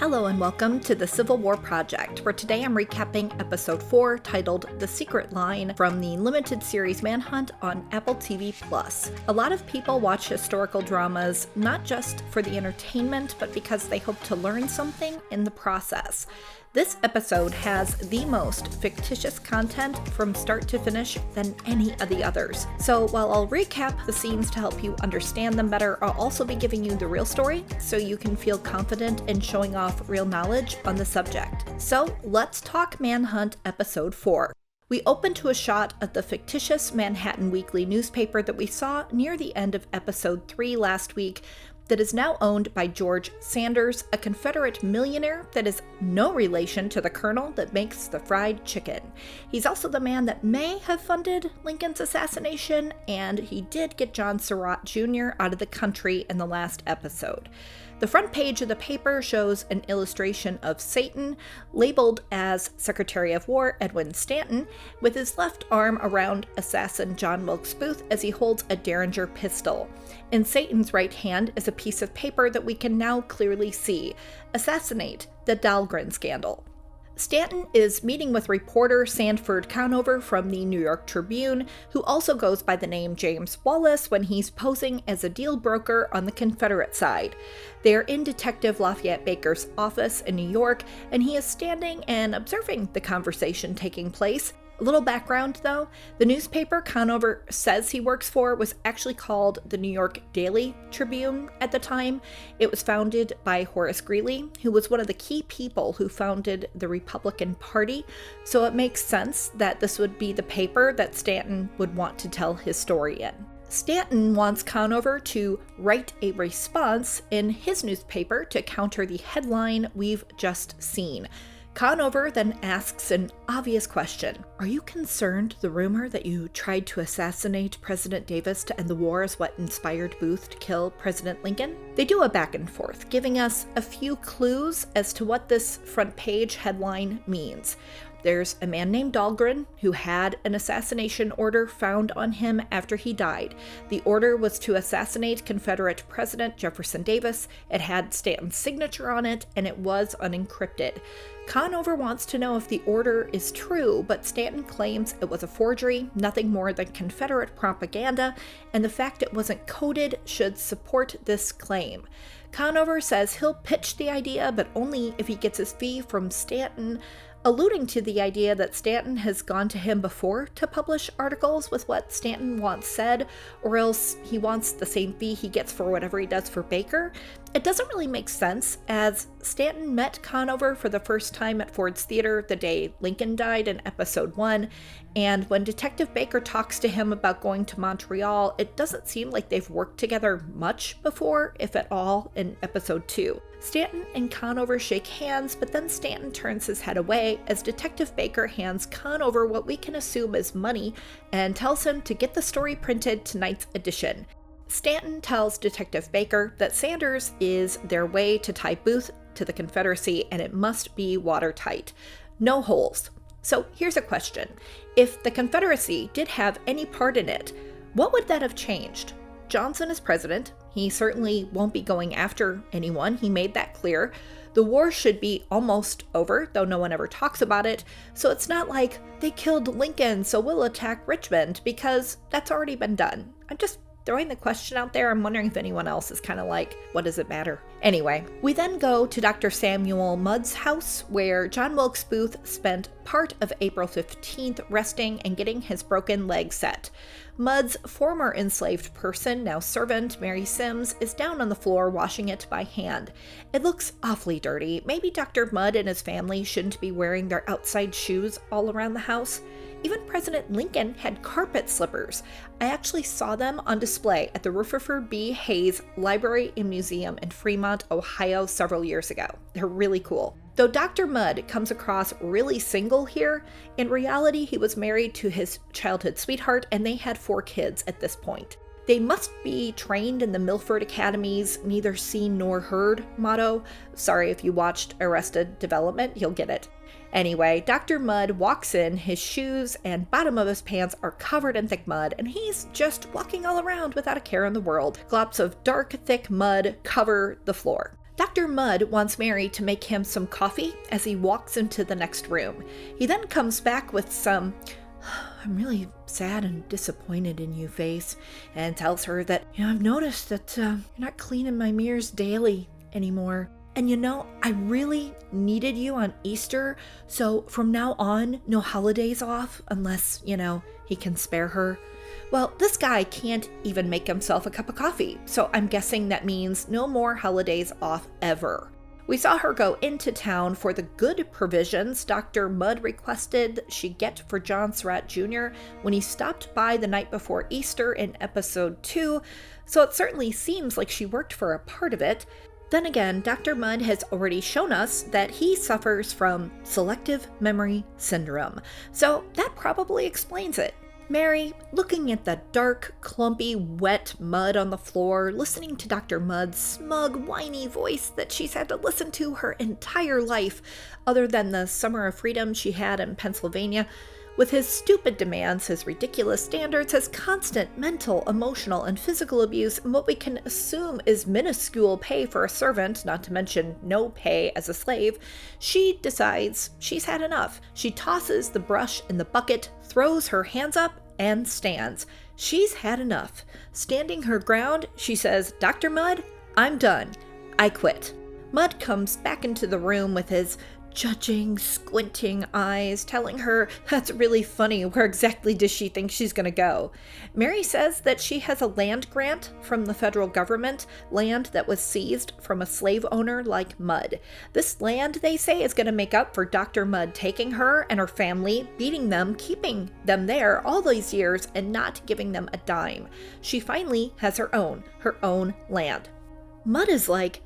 Hello and welcome to the Civil War Project, where today I'm recapping episode 4 titled The Secret Line from the limited series Manhunt on Apple TV+. A lot of people watch historical dramas not just for the entertainment, but because they hope to learn something in the process. This episode has the most fictitious content from start to finish than any of the others. So while I'll recap the scenes to help you understand them better, I'll also be giving you the real story so you can feel confident in showing off real knowledge on the subject. So let's talk Manhunt episode 4. We open to a shot of the fictitious Manhattan Weekly newspaper that we saw near the end of episode 3 last week, that is now owned by George Sanders, a Confederate millionaire that is no relation to the colonel that makes the fried chicken. He's also the man that may have funded Lincoln's assassination, and he did get John Surratt Jr. out of the country in the last episode. The front page of the paper shows an illustration of Satan, labeled as Secretary of War Edwin Stanton, with his left arm around assassin John Wilkes Booth as he holds a Derringer pistol. In Satan's right hand is a piece of paper that we can now clearly see: Assassinate, the Dalhgren Scandal. Stanton is meeting with reporter Sanford Conover from the New York Tribune, who also goes by the name James Wallace when he's posing as a deal broker on the Confederate side. They're in Detective Lafayette Baker's office in New York, and he is standing and observing the conversation taking place. A little background though, the newspaper Conover says he works for was actually called the New York Daily Tribune at the time. It was founded by Horace Greeley, who was one of the key people who founded the Republican Party, so it makes sense that this would be the paper that Stanton would want to tell his story in. Stanton wants Conover to write a response in his newspaper to counter the headline we've just seen. Conover then asks an obvious question. Are you concerned the rumor that you tried to assassinate President Davis to end the war is what inspired Booth to kill President Lincoln? They do a back and forth, giving us a few clues as to what this front page headline means. There's a man named Dahlgren who had an assassination order found on him after he died. The order was to assassinate Confederate President Jefferson Davis. It had Stanton's signature on it, and it was unencrypted. Conover wants to know if the order is true, but Stanton claims it was a forgery, nothing more than Confederate propaganda, and the fact it wasn't coded should support this claim. Conover says he'll pitch the idea, but only if he gets his fee from Stanton, alluding to the idea that Stanton has gone to him before to publish articles with what Stanton once said, or else he wants the same fee he gets for whatever he does for Baker. It doesn't really make sense, as Stanton met Conover for the first time at Ford's Theater the day Lincoln died in episode 1, and when Detective Baker talks to him about going to Montreal, it doesn't seem like they've worked together much before, if at all, in episode 2. Stanton and Conover shake hands, but then Stanton turns his head away as Detective Baker hands Conover what we can assume is money and tells him to get the story printed tonight's edition. Stanton tells Detective Baker that Sanders is their way to tie Booth to the Confederacy, and it must be watertight. No holes. So here's a question. If the Confederacy did have any part in it, what would that have changed? Johnson is president. He certainly won't be going after anyone. He made that clear. The war should be almost over, though no one ever talks about it. So it's not like they killed Lincoln, so we'll attack Richmond, because that's already been done. I'm just throwing the question out there. I'm wondering if anyone else is kind of like, what does it matter? Anyway, we then go to Dr. Samuel Mudd's house, where John Wilkes Booth spent part of April 15th resting and getting his broken leg set. Mudd's former enslaved person, now servant, Mary Sims, is down on the floor washing it by hand. It looks awfully dirty. Maybe Dr. Mudd and his family shouldn't be wearing their outside shoes all around the house. Even President Lincoln had carpet slippers. I actually saw them on display at the Rutherford B. Hayes Library and Museum in Fremont, Ohio several years ago. They're really cool. Though Dr. Mudd comes across really single here, in reality he was married to his childhood sweetheart and they had 4 kids at this point. They must be trained in the Milford Academy's neither seen nor heard motto. Sorry if you watched Arrested Development, you'll get it. Anyway, Dr. Mudd walks in, his shoes and bottom of his pants are covered in thick mud, and he's just walking all around without a care in the world. Glops of dark, thick mud cover the floor. Dr. Mudd wants Mary to make him some coffee as he walks into the next room. He then comes back with some, "I'm really sad and disappointed in you" face, and tells her that, "I've noticed that you're not cleaning my mirrors daily anymore. And I really needed you on Easter, so from now on, no holidays off unless, he can spare her." Well, this guy can't even make himself a cup of coffee, so I'm guessing that means no more holidays off ever. We saw her go into town for the good provisions Dr. Mudd requested she get for John Surratt Jr. when he stopped by the night before Easter in episode 2, so it certainly seems like she worked for a part of it. Then again, Dr. Mudd has already shown us that he suffers from selective memory syndrome, so that probably explains it. Mary, looking at the dark, clumpy, wet mud on the floor, listening to Dr. Mudd's smug, whiny voice that she's had to listen to her entire life, other than the summer of freedom she had in Pennsylvania, with his stupid demands, his ridiculous standards, his constant mental, emotional, and physical abuse, and what we can assume is minuscule pay for a servant, not to mention no pay as a slave, she decides she's had enough. She tosses the brush in the bucket, throws her hands up, and stands. She's had enough. Standing her ground, she says, "Dr. Mudd, I'm done. I quit." Mudd comes back into the room with his judging, squinting eyes, telling her that's really funny. Where exactly does she think she's going to go? Mary says that she has a land grant from the federal government, land that was seized from a slave owner like Mudd. This land, they say, is going to make up for Dr. Mudd taking her and her family, beating them, keeping them there all these years, and not giving them a dime. She finally has her own land. Mudd is like,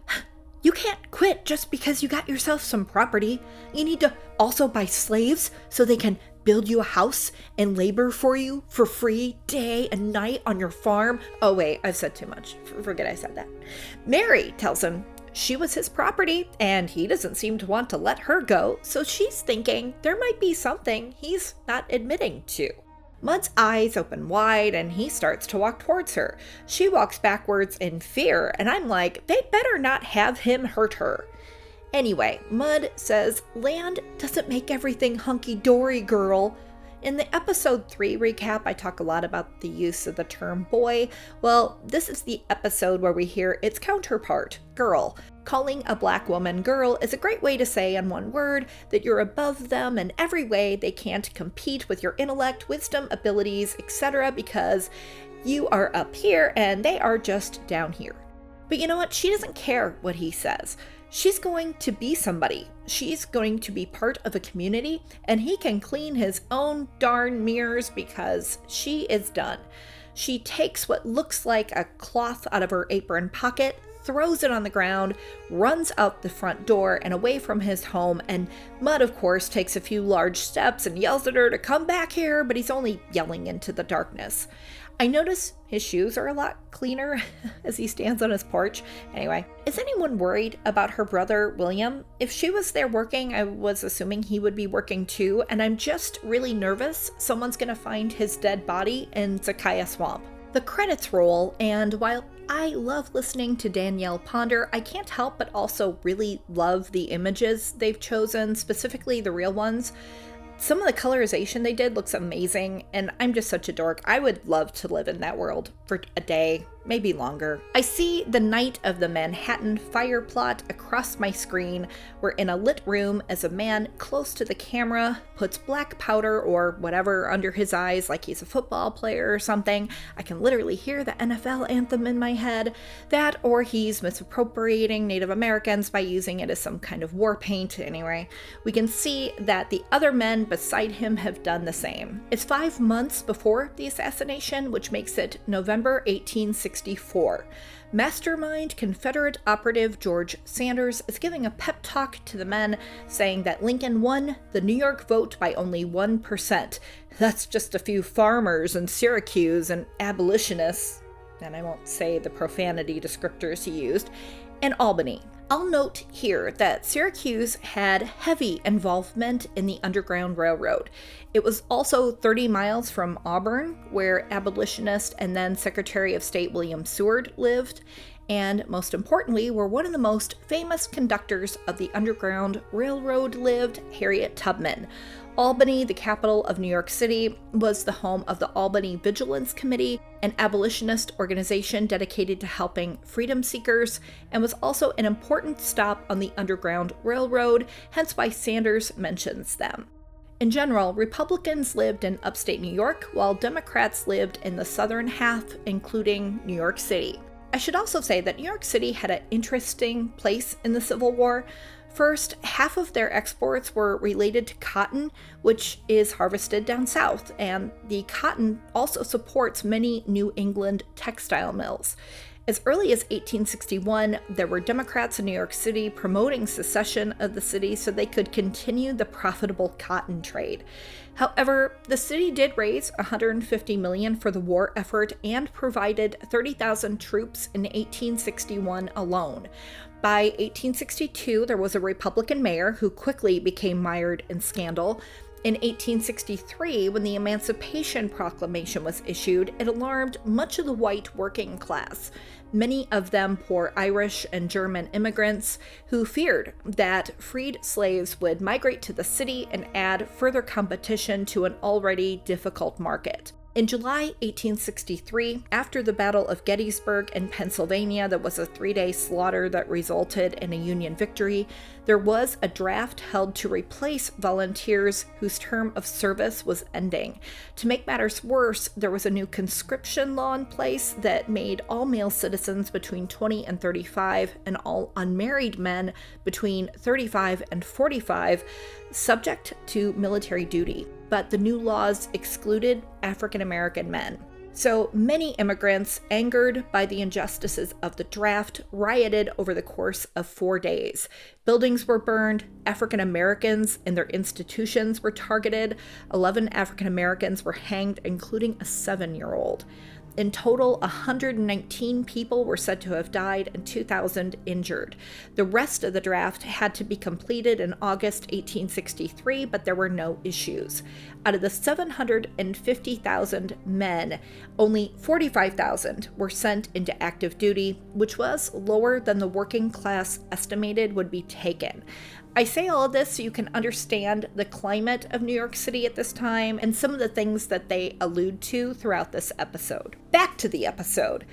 "You can't quit just because you got yourself some property. You need to also buy slaves so they can build you a house and labor for you for free day and night on your farm." Oh wait, I've said too much. Forget I said that. Mary tells him she was his property and he doesn't seem to want to let her go, so she's thinking there might be something he's not admitting to. Mudd's eyes open wide and he starts to walk towards her. She walks backwards in fear, and I'm like, they better not have him hurt her. Anyway, Mudd says, "Land doesn't make everything hunky-dory, girl." In the episode 3 recap, I talk a lot about the use of the term boy. Well, this is the episode where we hear its counterpart, girl. Calling a black woman girl is a great way to say in one word that you're above them in every way. They can't compete with your intellect, wisdom, abilities, etc. because you are up here and they are just down here. But you know what? She doesn't care what he says. She's going to be somebody. She's going to be part of a community, and he can clean his own darn mirrors because she is done. She takes what looks like a cloth out of her apron pocket, throws it on the ground, runs out the front door and away from his home, and Mudd, of course, takes a few large steps and yells at her to come back here, but he's only yelling into the darkness. I notice his shoes are a lot cleaner as he stands on his porch. Anyway, is anyone worried about her brother, William? If she was there working, I was assuming he would be working too, and I'm just really nervous someone's gonna find his dead body in Sakaya Swamp. The credits roll, and while I love listening to Danielle Ponder, I can't help but also really love the images they've chosen, specifically the real ones. Some of the colorization they did looks amazing, and I'm just such a dork. I would love to live in that world for a day, maybe longer. I see the night of the Manhattan fire plot across my screen. We're in a lit room as a man close to the camera puts black powder or whatever under his eyes like he's a football player or something. I can literally hear the NFL anthem in my head. That, or he's misappropriating Native Americans by using it as some kind of war paint. Anyway, we can see that the other men beside him have done the same. It's 5 months before the assassination, which makes it November 1864. Mastermind Confederate operative George Sanders is giving a pep talk to the men, saying that Lincoln won the New York vote by only 1%. That's just a few farmers in Syracuse and abolitionists, and I won't say the profanity descriptors he used, in Albany. I'll note here that Syracuse had heavy involvement in the Underground Railroad. It was also 30 miles from Auburn, where abolitionist and then Secretary of State William Seward lived, and most importantly, where one of the most famous conductors of the Underground Railroad lived, Harriet Tubman. Albany, the capital of New York City, was the home of the Albany Vigilance Committee, an abolitionist organization dedicated to helping freedom seekers, and was also an important stop on the Underground Railroad, hence why Sanders mentions them. In general, Republicans lived in upstate New York, while Democrats lived in the southern half, including New York City. I should also say that New York City had an interesting place in the Civil War. First, half of their exports were related to cotton, which is harvested down south, and the cotton also supports many New England textile mills. As early as 1861, there were Democrats in New York City promoting secession of the city so they could continue the profitable cotton trade. However, the city did raise $150 million for the war effort and provided 30,000 troops in 1861 alone. By 1862, there was a Republican mayor who quickly became mired in scandal. In 1863, when the Emancipation Proclamation was issued, it alarmed much of the white working class, many of them poor Irish and German immigrants who feared that freed slaves would migrate to the city and add further competition to an already difficult market. In July 1863, after the Battle of Gettysburg in Pennsylvania, that was a 3-day slaughter that resulted in a Union victory, there was a draft held to replace volunteers whose term of service was ending. To make matters worse, there was a new conscription law in place that made all male citizens between 20 and 35 and all unmarried men between 35 and 45 subject to military duty. But the new laws excluded African American men. So many immigrants, angered by the injustices of the draft, rioted over the course of 4 days. Buildings were burned, African Americans and their institutions were targeted, 11 African Americans were hanged, including a 7-year-old. In total, 119 people were said to have died and 2,000 injured. The rest of the draft had to be completed in August 1863, but there were no issues. Out of the 750,000 men, only 45,000 were sent into active duty, which was lower than the working class estimated would be taken. I say all of this so you can understand the climate of New York City at this time and some of the things that they allude to throughout this episode. Back to the episode.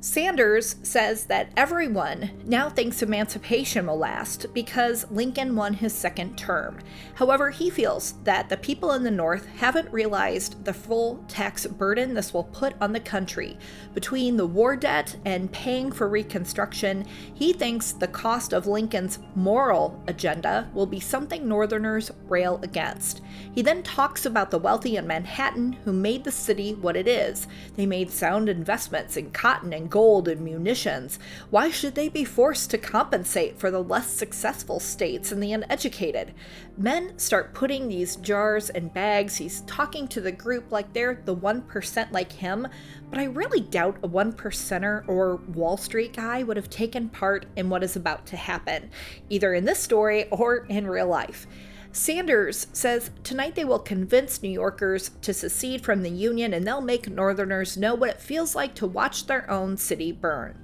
Sanders says that everyone now thinks emancipation will last because Lincoln won his second term. However, he feels that the people in the North haven't realized the full tax burden this will put on the country. Between the war debt and paying for Reconstruction, he thinks the cost of Lincoln's moral agenda will be something Northerners rail against. He then talks about the wealthy in Manhattan who made the city what it is. They made sound investments in cotton and gold and munitions. Why should they be forced to compensate for the less successful states and the uneducated? Men start putting these jars and bags. He's talking to the group like they're the 1% like him, but I really doubt a 1%er or Wall Street guy would have taken part in what is about to happen, either in this story or in real life. Sanders says tonight they will convince New Yorkers to secede from the Union and they'll make Northerners know what it feels like to watch their own city burn.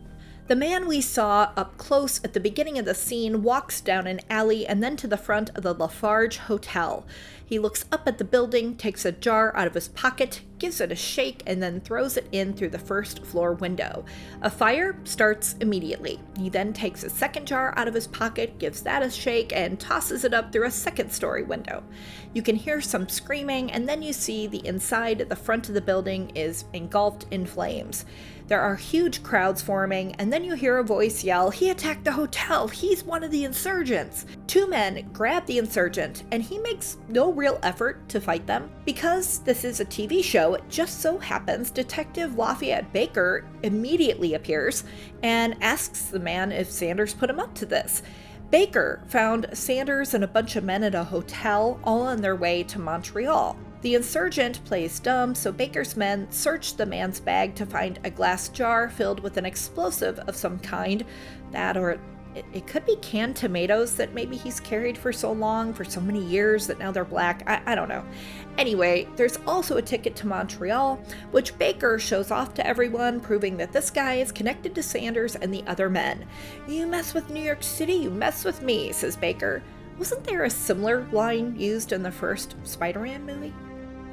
The man we saw up close at the beginning of the scene walks down an alley and then to the front of the Lafarge Hotel. He looks up at the building, takes a jar out of his pocket, gives it a shake, and then throws it in through the first floor window. A fire starts immediately. He then takes a second jar out of his pocket, gives that a shake, and tosses it up through a second-story window. You can hear some screaming, and then you see the inside at the front of the building is engulfed in flames. There are huge crowds forming, and then you hear a voice yell, "He attacked the hotel! He's one of the insurgents!" 2 men grab the insurgent, and he makes no real effort to fight them. Because this is a TV show, it just so happens Detective Lafayette Baker immediately appears and asks the man if Sanders put him up to this. Baker found Sanders and a bunch of men at a hotel all on their way to Montreal. The insurgent plays dumb, so Baker's men search the man's bag to find a glass jar filled with an explosive of some kind, that or It could be canned tomatoes that maybe he's carried for so long, for so many years, that now they're black. I don't know. Anyway, there's also a ticket to Montreal, which Baker shows off to everyone, proving that this guy is connected to Sanders and the other men. "You mess with New York City, you mess with me," says Baker. Wasn't there a similar line used in the first Spider-Man movie?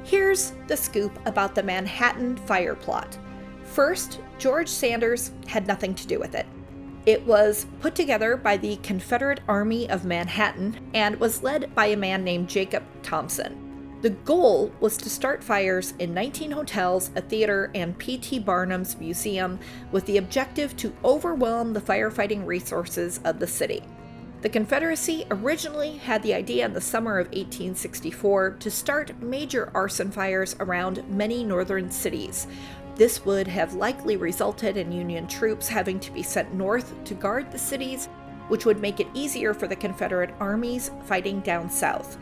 Here's the scoop about the Manhattan fire plot. First, George Sanders had nothing to do with it. It was put together by the Confederate Army of Manhattan and was led by a man named Jacob Thompson. The goal was to start fires in 19 hotels, a theater, and P.T. Barnum's museum with the objective to overwhelm the firefighting resources of the city. The Confederacy originally had the idea in the summer of 1864 to start major arson fires around many northern cities. This would have likely resulted in Union troops having to be sent north to guard the cities, which would make it easier for the Confederate armies fighting down south.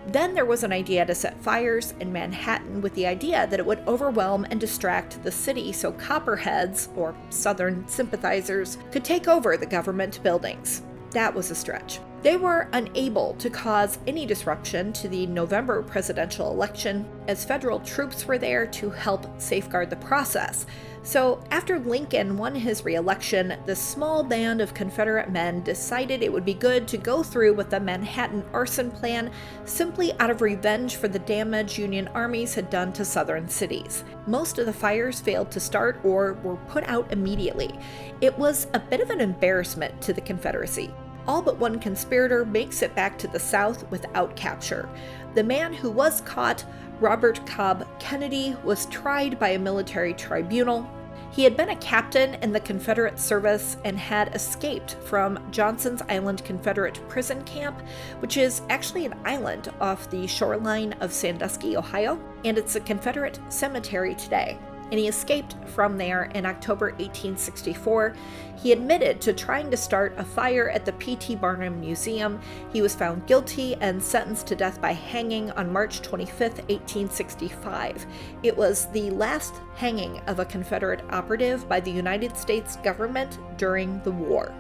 Then there was an idea to set fires in Manhattan with the idea that it would overwhelm and distract the city so Copperheads, or Southern sympathizers, could take over the government buildings. That was a stretch. They were unable to cause any disruption to the November presidential election, as federal troops were there to help safeguard the process. So after Lincoln won his re-election, the small band of Confederate men decided it would be good to go through with the Manhattan arson plan simply out of revenge for the damage Union armies had done to southern cities. Most of the fires failed to start or were put out immediately. It was a bit of an embarrassment to the Confederacy. All but one conspirator makes it back to the South without capture. The man who was caught, Robert Cobb Kennedy, was tried by a military tribunal. He had been a captain in the Confederate service and had escaped from Johnson's Island Confederate prison camp, which is actually an island off the shoreline of Sandusky, Ohio, and it's a Confederate cemetery today. And he escaped from there in October 1864. He admitted to trying to start a fire at the P.T. Barnum Museum. He was found guilty and sentenced to death by hanging on March 25, 1865. It was the last hanging of a Confederate operative by the United States government during the war.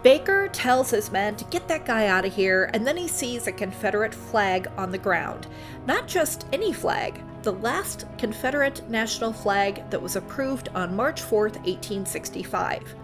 Baker tells his men to get that guy out of here, and then he sees a Confederate flag on the ground. Not just any flag, the last Confederate national flag that was approved on March 4th, 1865.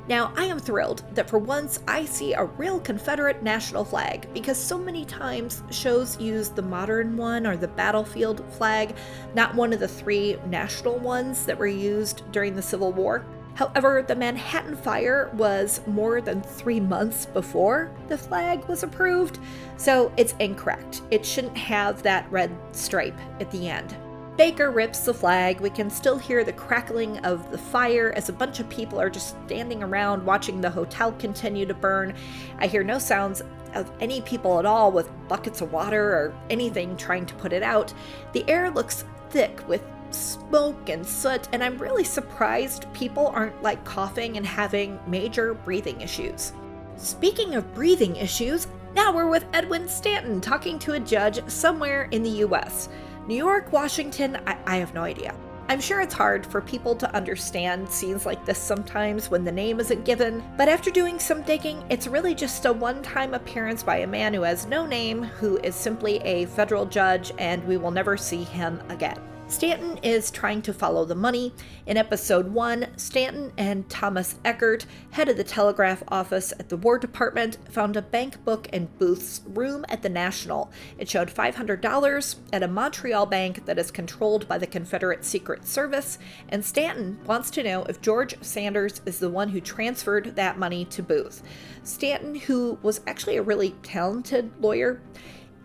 Now, I am thrilled that for once I see a real Confederate national flag, because so many times shows use the modern one or the battlefield flag, not one of the three national ones that were used during the Civil War. However, the Manhattan fire was more than 3 months before the flag was approved, so it's incorrect. It shouldn't have that red stripe at the end. Baker rips the flag. We can still hear the crackling of the fire as a bunch of people are just standing around watching the hotel continue to burn. I hear no sounds of any people at all with buckets of water or anything trying to put it out. The air looks thick with smoke and soot, and I'm really surprised people aren't like coughing and having major breathing issues. Speaking of breathing issues, now we're with Edwin Stanton talking to a judge somewhere in the US. New York, Washington, I have no idea. I'm sure it's hard for people to understand scenes like this sometimes when the name isn't given, but after doing some digging, it's really just a one-time appearance by a man who has no name, who is simply a federal judge, and we will never see him again. Stanton is trying to follow the money. In episode 1, Stanton and Thomas Eckert, head of the telegraph office at the War Department, found a bank book in Booth's room at the National. It showed $500 at a Montreal bank that is controlled by the Confederate Secret Service, and Stanton wants to know if George Sanders is the one who transferred that money to Booth. Stanton, who was actually a really talented lawyer,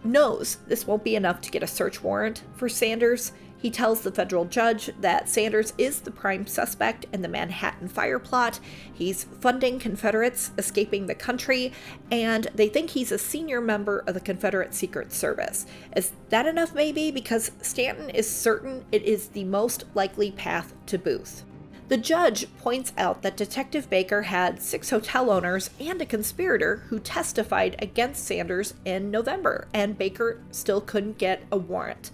knows this won't be enough to get a search warrant for Sanders. He tells the federal judge that Sanders is the prime suspect in the Manhattan fire plot. He's funding Confederates escaping the country, and they think he's a senior member of the Confederate Secret Service. Is that enough maybe? Because Stanton is certain it is the most likely path to Booth. The judge points out that Detective Baker had 6 hotel owners and a conspirator who testified against Sanders in November, and Baker still couldn't get a warrant.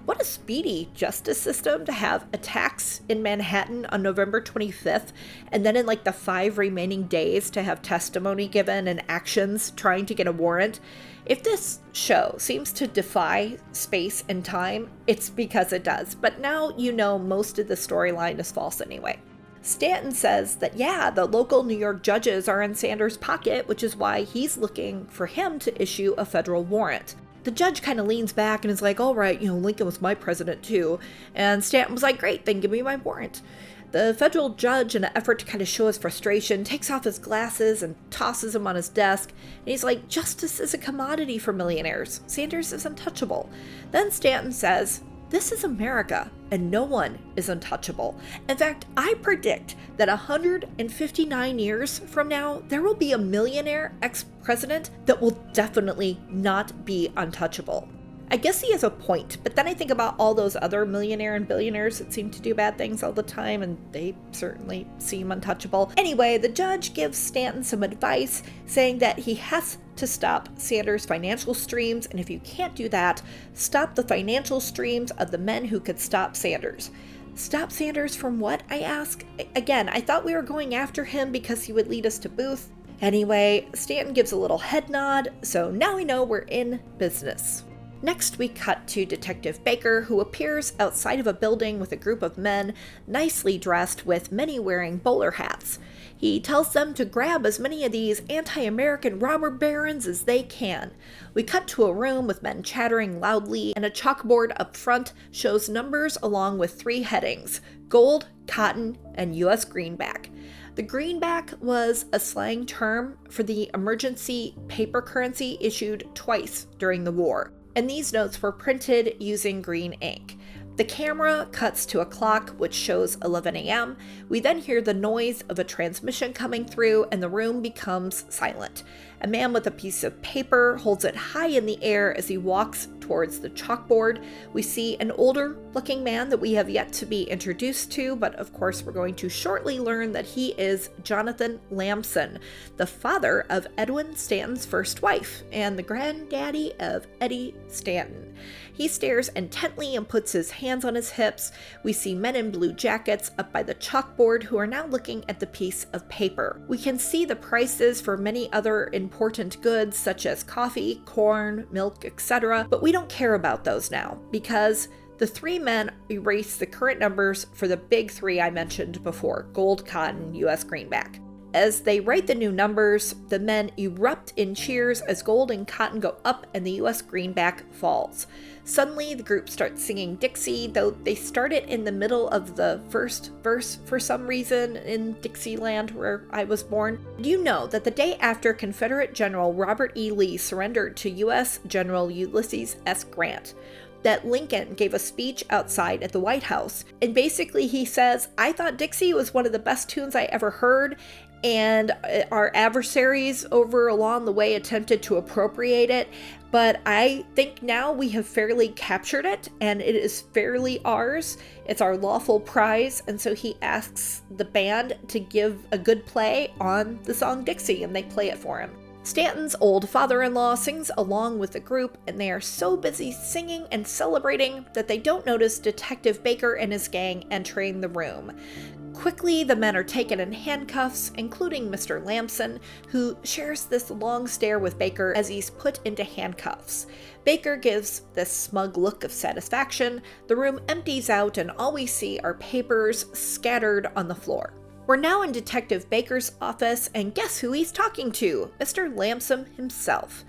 What a speedy justice system to have attacks in Manhattan on November 25th, and then in like the 5 remaining days to have testimony given and actions trying to get a warrant. If this show seems to defy space and time, it's because it does. But now you know most of the storyline is false anyway. Stanton says that, yeah, the local New York judges are in Sanders' pocket, which is why he's looking for him to issue a federal warrant. The judge kind of leans back and is like, all right, Lincoln was my president too. And Stanton was like, great, then give me my warrant. The federal judge, in an effort to kind of show his frustration, takes off his glasses and tosses them on his desk. And he's like, justice is a commodity for millionaires. Sanders is untouchable. Then Stanton says, this is America, and no one is untouchable. In fact, I predict that 159 years from now, there will be a millionaire ex-president that will definitely not be untouchable. I guess he has a point, but then I think about all those other millionaire and billionaires that seem to do bad things all the time, and they certainly seem untouchable. Anyway, the judge gives Stanton some advice, saying that he has to stop Sanders' financial streams, and if you can't do that, stop the financial streams of the men who could stop Sanders. Stop Sanders from what, I ask? Again, I thought we were going after him because he would lead us to Booth. Anyway, Stanton gives a little head nod, so now we know we're in business. Next, we cut to Detective Baker, who appears outside of a building with a group of men, nicely dressed, with many wearing bowler hats. He tells them to grab as many of these anti-American robber barons as they can. We cut to a room with men chattering loudly, and a chalkboard up front shows numbers along with 3 headings: gold, cotton, and U.S. greenback. The greenback was a slang term for the emergency paper currency issued twice during the war, and these notes were printed using green ink. The camera cuts to a clock which shows 11 a.m. We then hear the noise of a transmission coming through, and the room becomes silent. A man with a piece of paper holds it high in the air as he walks towards the chalkboard. We see an older looking man that we have yet to be introduced to, but of course we're going to shortly learn that he is Jonathon Lamson, the father of Edwin Stanton's first wife and the granddaddy of Eddie Stanton. He stares intently and puts his hands on his hips. We see men in blue jackets up by the chalkboard who are now looking at the piece of paper. We can see the prices for many other important goods such as coffee, corn, milk, etc., but we don't care about those now because the 3 men erase the current numbers for the big 3 I mentioned before: gold, cotton, U.S. greenback. As they write the new numbers, the men erupt in cheers as gold and cotton go up and the U.S. greenback falls. Suddenly, the group starts singing Dixie, though they start it in the middle of the first verse for some reason in Dixieland, where I was born. Do you know that the day after Confederate General Robert E. Lee surrendered to U.S. General Ulysses S. Grant, that Lincoln gave a speech outside at the White House, and basically he says, I thought Dixie was one of the best tunes I ever heard, and our adversaries over along the way attempted to appropriate it, but I think now we have fairly captured it, and it is fairly ours. It's our lawful prize, and so he asks the band to give a good play on the song Dixie, and they play it for him. Stanton's old father-in-law sings along with the group, and they are so busy singing and celebrating that they don't notice Detective Baker and his gang entering the room. Quickly, the men are taken in handcuffs, including Mr. Lamson, who shares this long stare with Baker as he's put into handcuffs. Baker gives this smug look of satisfaction. The room empties out, and all we see are papers scattered on the floor. We're now in Detective Baker's office, and guess who he's talking to? Mr. Lamson himself.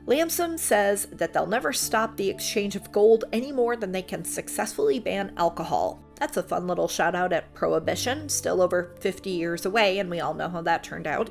Lamson says that they'll never stop the exchange of gold any more than they can successfully ban alcohol. That's a fun little shout out at Prohibition, still over 50 years away, and we all know how that turned out.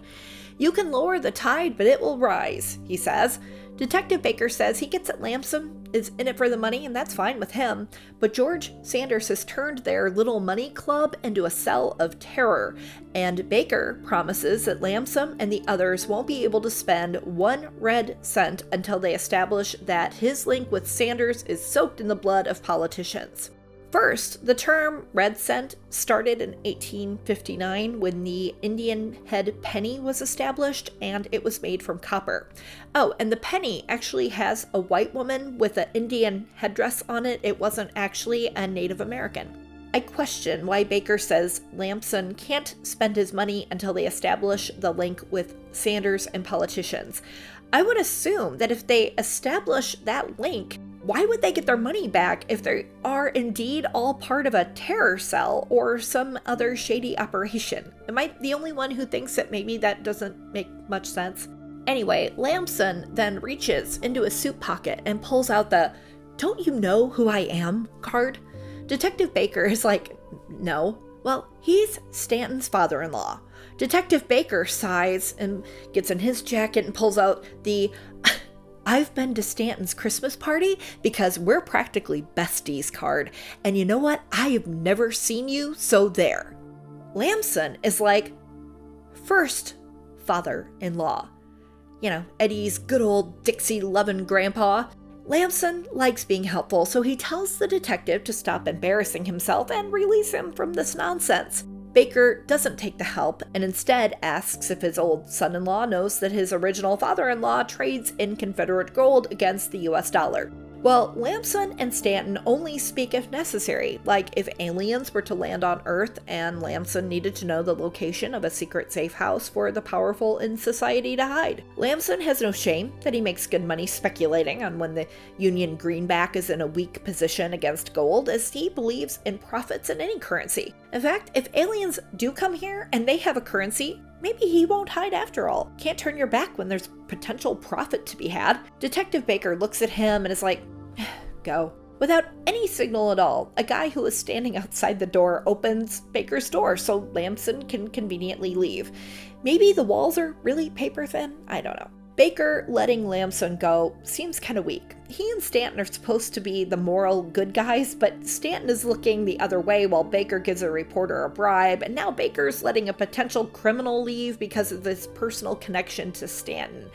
You can lower the tide, but it will rise, he says. Detective Baker says he gets it. Lamson is in it for the money, and that's fine with him, but George Sanders has turned their little money club into a cell of terror, and Baker promises that Lamson and the others won't be able to spend 1 red cent until they establish that his link with Sanders is soaked in the blood of politicians. First, the term red cent started in 1859 when the Indian head penny was established, and it was made from copper. Oh, and the penny actually has a white woman with an Indian headdress on it. It wasn't actually a Native American. I question why Baker says Lamson can't spend his money until they establish the link with Sanders and politicians. I would assume that if they establish that link, why would they get their money back if they are indeed all part of a terror cell or some other shady operation? Am I the only one who thinks that maybe that doesn't make much sense? Anyway, Lamson then reaches into his suit pocket and pulls out the "Don't you know who I am?" card. Detective Baker is like, "No." Well, he's Stanton's father-in-law. Detective Baker sighs and gets in his jacket and pulls out the "I've been to Stanton's Christmas party because we're practically besties" card. And you know what? I have never seen you, so there. Lamson is like, first father-in-law. You know, Eddie's good old Dixie loving grandpa. Lamson likes being helpful, so he tells the detective to stop embarrassing himself and release him from this nonsense. Baker doesn't take the help and instead asks if his old son-in-law knows that his original father-in-law trades in Confederate gold against the US dollar. Well, Lamson and Stanton only speak if necessary, like if aliens were to land on Earth and Lamson needed to know the location of a secret safe house for the powerful in society to hide. Lamson has no shame that he makes good money speculating on when the Union greenback is in a weak position against gold, as he believes in profits in any currency. In fact, if aliens do come here and they have a currency, maybe he won't hide after all. Can't turn your back when there's potential profit to be had. Detective Baker looks at him and is like, "Go." Without any signal at all, a guy who is standing outside the door opens Baker's door so Lamson can conveniently leave. Maybe the walls are really paper thin? I don't know. Baker letting Lamson go seems kind of weak. He and Stanton are supposed to be the moral good guys, but Stanton is looking the other way while Baker gives a reporter a bribe, and now Baker's letting a potential criminal leave because of this personal connection to Stanton.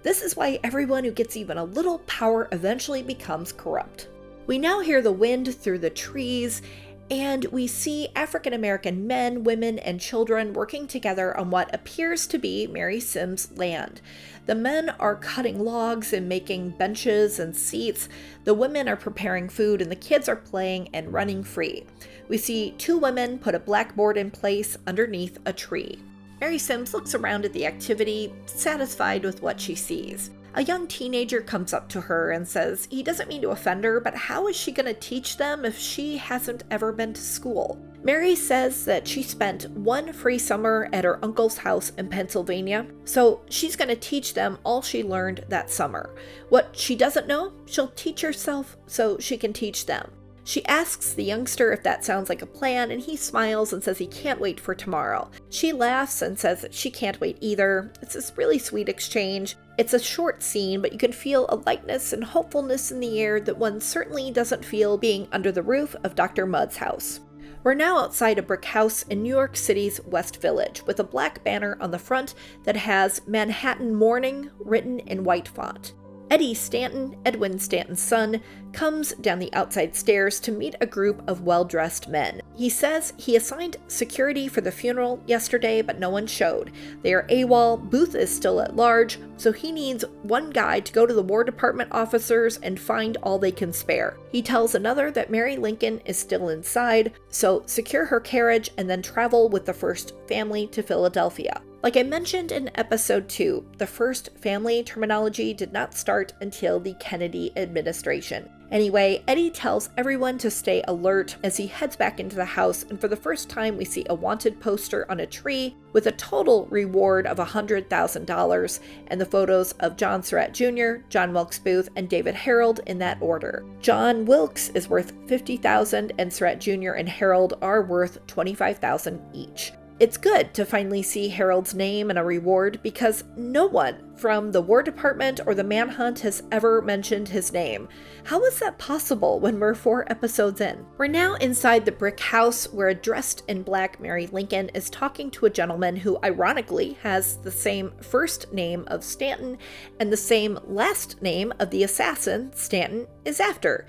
This is why everyone who gets even a little power eventually becomes corrupt. We now hear the wind through the trees, and we see African American men, women, and children working together on what appears to be Mary Simms' land. The men are cutting logs and making benches and seats. The women are preparing food, and the kids are playing and running free. We see two women put a blackboard in place underneath a tree. Mary Simms looks around at the activity, satisfied with what she sees. A young teenager comes up to her and says he doesn't mean to offend her, but how is she going to teach them if she hasn't ever been to school? Mary says that she spent one free summer at her uncle's house in Pennsylvania, so she's going to teach them all she learned that summer. What she doesn't know, she'll teach herself so she can teach them. She asks the youngster if that sounds like a plan, and he smiles and says he can't wait for tomorrow. She laughs and says that she can't wait either. It's this really sweet exchange. It's a short scene, but you can feel a lightness and hopefulness in the air that one certainly doesn't feel being under the roof of Dr. Mudd's house. We're now outside a brick house in New York City's West Village with a black banner on the front that has Manhattan Morning written in white font. Eddie Stanton, Edwin Stanton's son, comes down the outside stairs to meet a group of well-dressed men. He says he assigned security for the funeral yesterday, but no one showed. They are AWOL, Booth is still at large, so he needs one guy to go to the War Department officers and find all they can spare. He tells another that Mary Lincoln is still inside, so secure her carriage and then travel with the first family to Philadelphia. Like I mentioned in episode 2, the first family terminology did not start until the Kennedy administration. Anyway, Eddie tells everyone to stay alert as he heads back into the house, and for the first time we see a wanted poster on a tree with a total reward of $100,000 and the photos of John Surratt Jr., John Wilkes Booth, and David Herold in that order. John Wilkes is worth $50,000 and Surratt Jr. and Herold are worth $25,000 each. It's good to finally see Herold's name and a reward because no one from the War Department or the Manhunt has ever mentioned his name. How is that possible when we're 4 episodes in? We're now inside the brick house where a dressed in black Mary Lincoln is talking to a gentleman who ironically has the same first name of Stanton and the same last name of the assassin Stanton is after.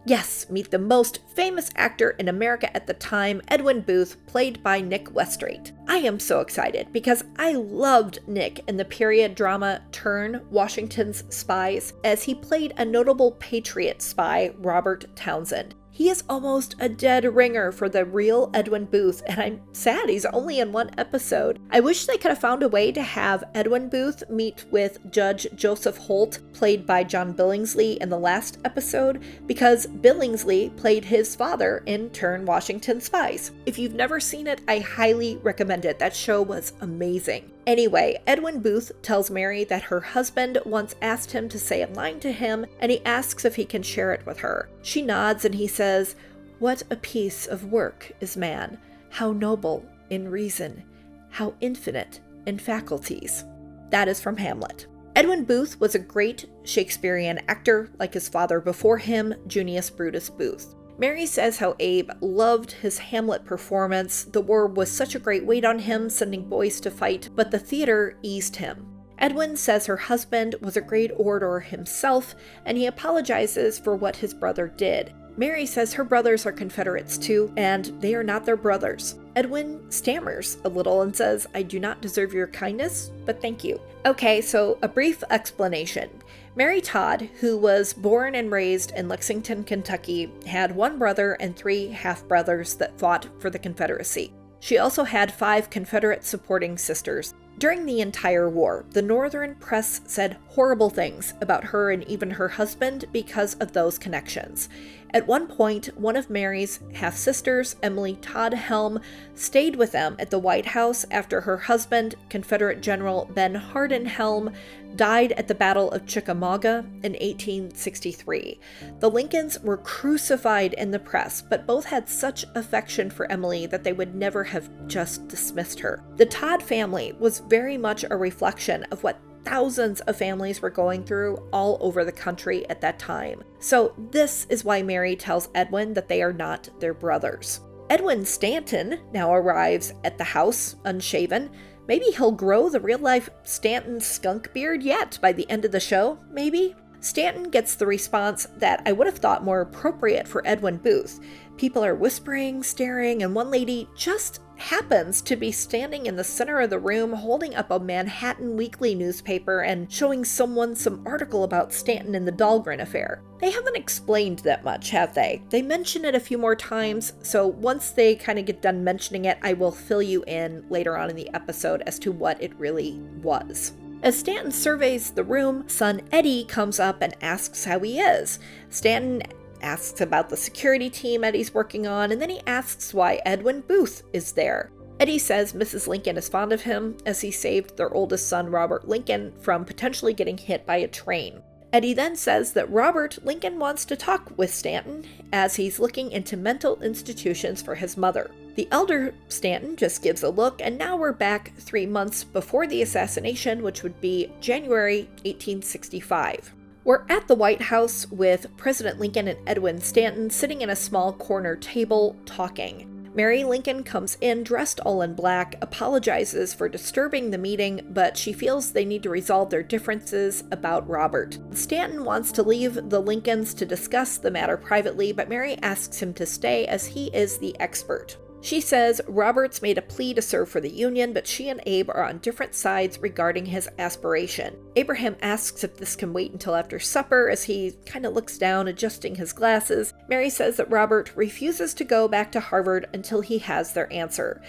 Yes, meet the most famous actor in America at the time, Edwin Booth, played by Nick Westrate. I am so excited because I loved Nick in the period drama Turn, Washington's Spies, as he played a notable Patriot spy, Robert Townsend. He is almost a dead ringer for the real Edwin Booth, and I'm sad he's only in one episode. I wish they could have found a way to have Edwin Booth meet with Judge Joseph Holt, played by John Billingsley in the last episode, because Billingsley played his father in Turn, Washington Spies. If you've never seen it, I highly recommend it. That show was amazing. Anyway, Edwin Booth tells Mary that her husband once asked him to say a line to him, and he asks if he can share it with her. She nods and he says, "What a piece of work is man, how noble in reason, how infinite in faculties." That is from Hamlet. Edwin Booth was a great Shakespearean actor, like his father before him, Junius Brutus Booth. Mary says how Abe loved his Hamlet performance. The war was such a great weight on him, sending boys to fight, but the theater eased him. Edwin says her husband was a great orator himself, and he apologizes for what his brother did. Mary says her brothers are Confederates too, and they are not their brothers. Edwin stammers a little and says, "I do not deserve your kindness, but thank you." Okay, so a brief explanation. Mary Todd, who was born and raised in Lexington, Kentucky, had one brother and 3 half-brothers that fought for the Confederacy. She also had 5 Confederate supporting sisters. During the entire war, the Northern press said horrible things about her and even her husband because of those connections. At one point, one of Mary's half-sisters, Emily Todd Helm, stayed with them at the White House after her husband, Confederate General Ben Hardin Helm, died at the Battle of Chickamauga in 1863. The Lincolns were crucified in the press, but both had such affection for Emily that they would never have just dismissed her. The Todd family was very much a reflection of what thousands of families were going through all over the country at that time. So this is why Mary tells Edwin that they are not their brothers. Edwin Stanton now arrives at the house, unshaven. Maybe he'll grow the real-life Stanton skunk beard yet by the end of the show, maybe? Stanton gets the response that I would have thought more appropriate for Edwin Booth. People are whispering, staring, and one lady just happens to be standing in the center of the room holding up a Manhattan weekly newspaper and showing someone some article about Stanton and the Dahlgren affair. They haven't explained that much, have they? They mention it a few more times, so once they kind of get done mentioning it, I will fill you in later on in the episode as to what it really was. As Stanton surveys the room, son Eddie comes up and asks how he is. Stanton asks about the security team Eddie's working on, and then he asks why Edwin Booth is there. Eddie says Mrs. Lincoln is fond of him, as he saved their oldest son, Robert Lincoln, from potentially getting hit by a train. Eddie then says that Robert Lincoln wants to talk with Stanton, as he's looking into mental institutions for his mother. The elder Stanton just gives a look, and now we're back 3 months before the assassination, which would be January 1865. We're at the White House with President Lincoln and Edwin Stanton sitting in a small corner table talking. Mary Lincoln comes in dressed all in black, apologizes for disturbing the meeting, but she feels they need to resolve their differences about Robert. Stanton wants to leave the Lincolns to discuss the matter privately, but Mary asks him to stay as he is the expert. She says Robert's made a plea to serve for the Union, but she and Abe are on different sides regarding his aspiration. Abraham asks if this can wait until after supper as he kind of looks down, adjusting his glasses. Mary says that Robert refuses to go back to Harvard until he has their answer.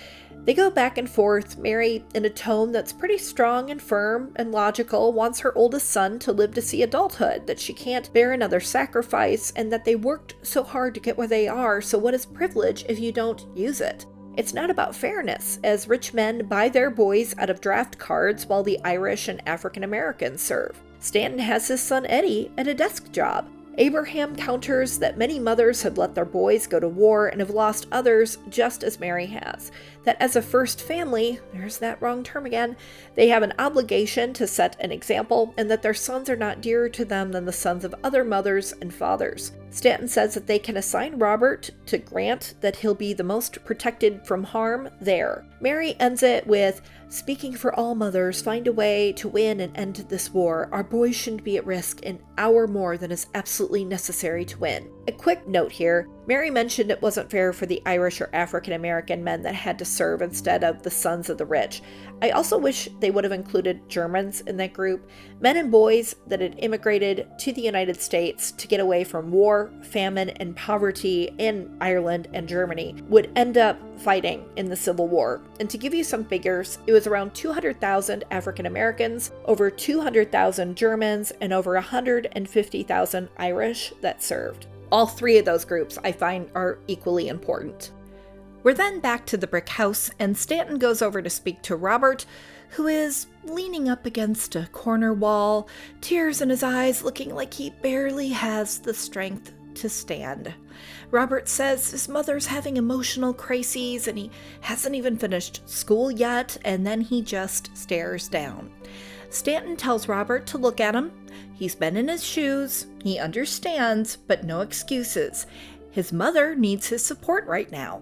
They go back and forth. Mary, in a tone that's pretty strong and firm and logical, wants her oldest son to live to see adulthood, that she can't bear another sacrifice, and that they worked so hard to get where they are, so what is privilege if you don't use it? It's not about fairness, as rich men buy their boys out of draft cards while the Irish and African Americans serve. Stanton has his son Eddie at a desk job. Abraham counters that many mothers have let their boys go to war and have lost others just as Mary has. That as a first family, there's that wrong term again, they have an obligation to set an example, and that their sons are not dearer to them than the sons of other mothers and fathers. Stanton says that they can assign Robert to Grant, that he'll be the most protected from harm there. Mary ends it with, "Speaking for all mothers, find a way to win and end this war. Our boys shouldn't be at risk an hour more than is absolutely necessary to win." A quick note here, Mary mentioned it wasn't fair for the Irish or African American men that had to serve instead of the sons of the rich. I also wish they would have included Germans in that group, men and boys that had immigrated to the United States to get away from war, famine, and poverty in Ireland and Germany would end up fighting in the Civil War. And to give you some figures, it was around 200,000 African Americans, over 200,000 Germans, and over 150,000 Irish that served. All three of those groups I find are equally important. We're then back to the brick house, and Stanton goes over to speak to Robert, who is leaning up against a corner wall, tears in his eyes, looking like he barely has the strength to stand. Robert says his mother's having emotional crises and he hasn't even finished school yet, and then he just stares down. Stanton tells Robert to look at him. He's been in his shoes, he understands, but no excuses. His mother needs his support right now.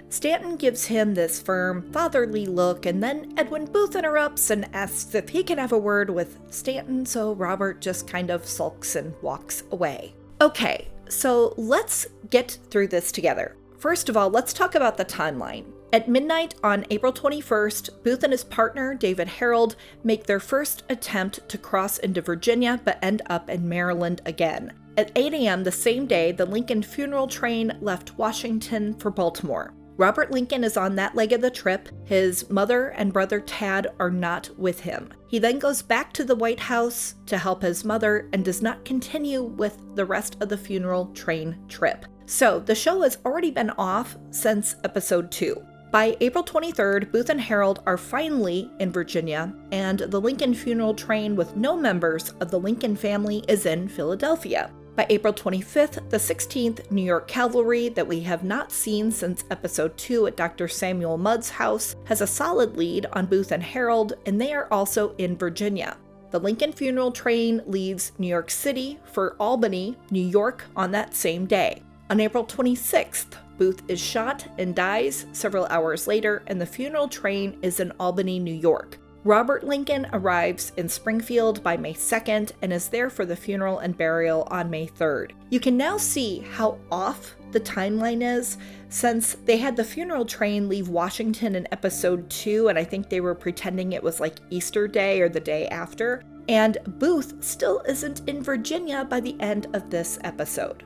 Stanton gives him this firm, fatherly look, and then Edwin Booth interrupts and asks if he can have a word with Stanton, so Robert just kind of sulks and walks away. Okay, so let's get through this together. First of all, let's talk about the timeline. At midnight on April 21st, Booth and his partner, David Herold, make their first attempt to cross into Virginia but end up in Maryland again. At 8 a.m. the same day, the Lincoln funeral train left Washington for Baltimore. Robert Lincoln is on that leg of the trip. His mother and brother Tad are not with him. He then goes back to the White House to help his mother and does not continue with the rest of the funeral train trip. So the show has already been off since episode 2. By April 23rd, Booth and Herold are finally in Virginia, and the Lincoln funeral train with no members of the Lincoln family is in Philadelphia. By April 25th, the 16th New York Cavalry that we have not seen since episode 2 at Dr. Samuel Mudd's house has a solid lead on Booth and Herold, and they are also in Virginia. The Lincoln funeral train leaves New York City for Albany, New York on that same day. On April 26th, Booth is shot and dies several hours later, and the funeral train is in Albany, New York. Robert Lincoln arrives in Springfield by May 2nd and is there for the funeral and burial on May 3rd. You can now see how off the timeline is, since they had the funeral train leave Washington in episode 2, and I think they were pretending it was like Easter Day or the day after, and Booth still isn't in Virginia by the end of this episode.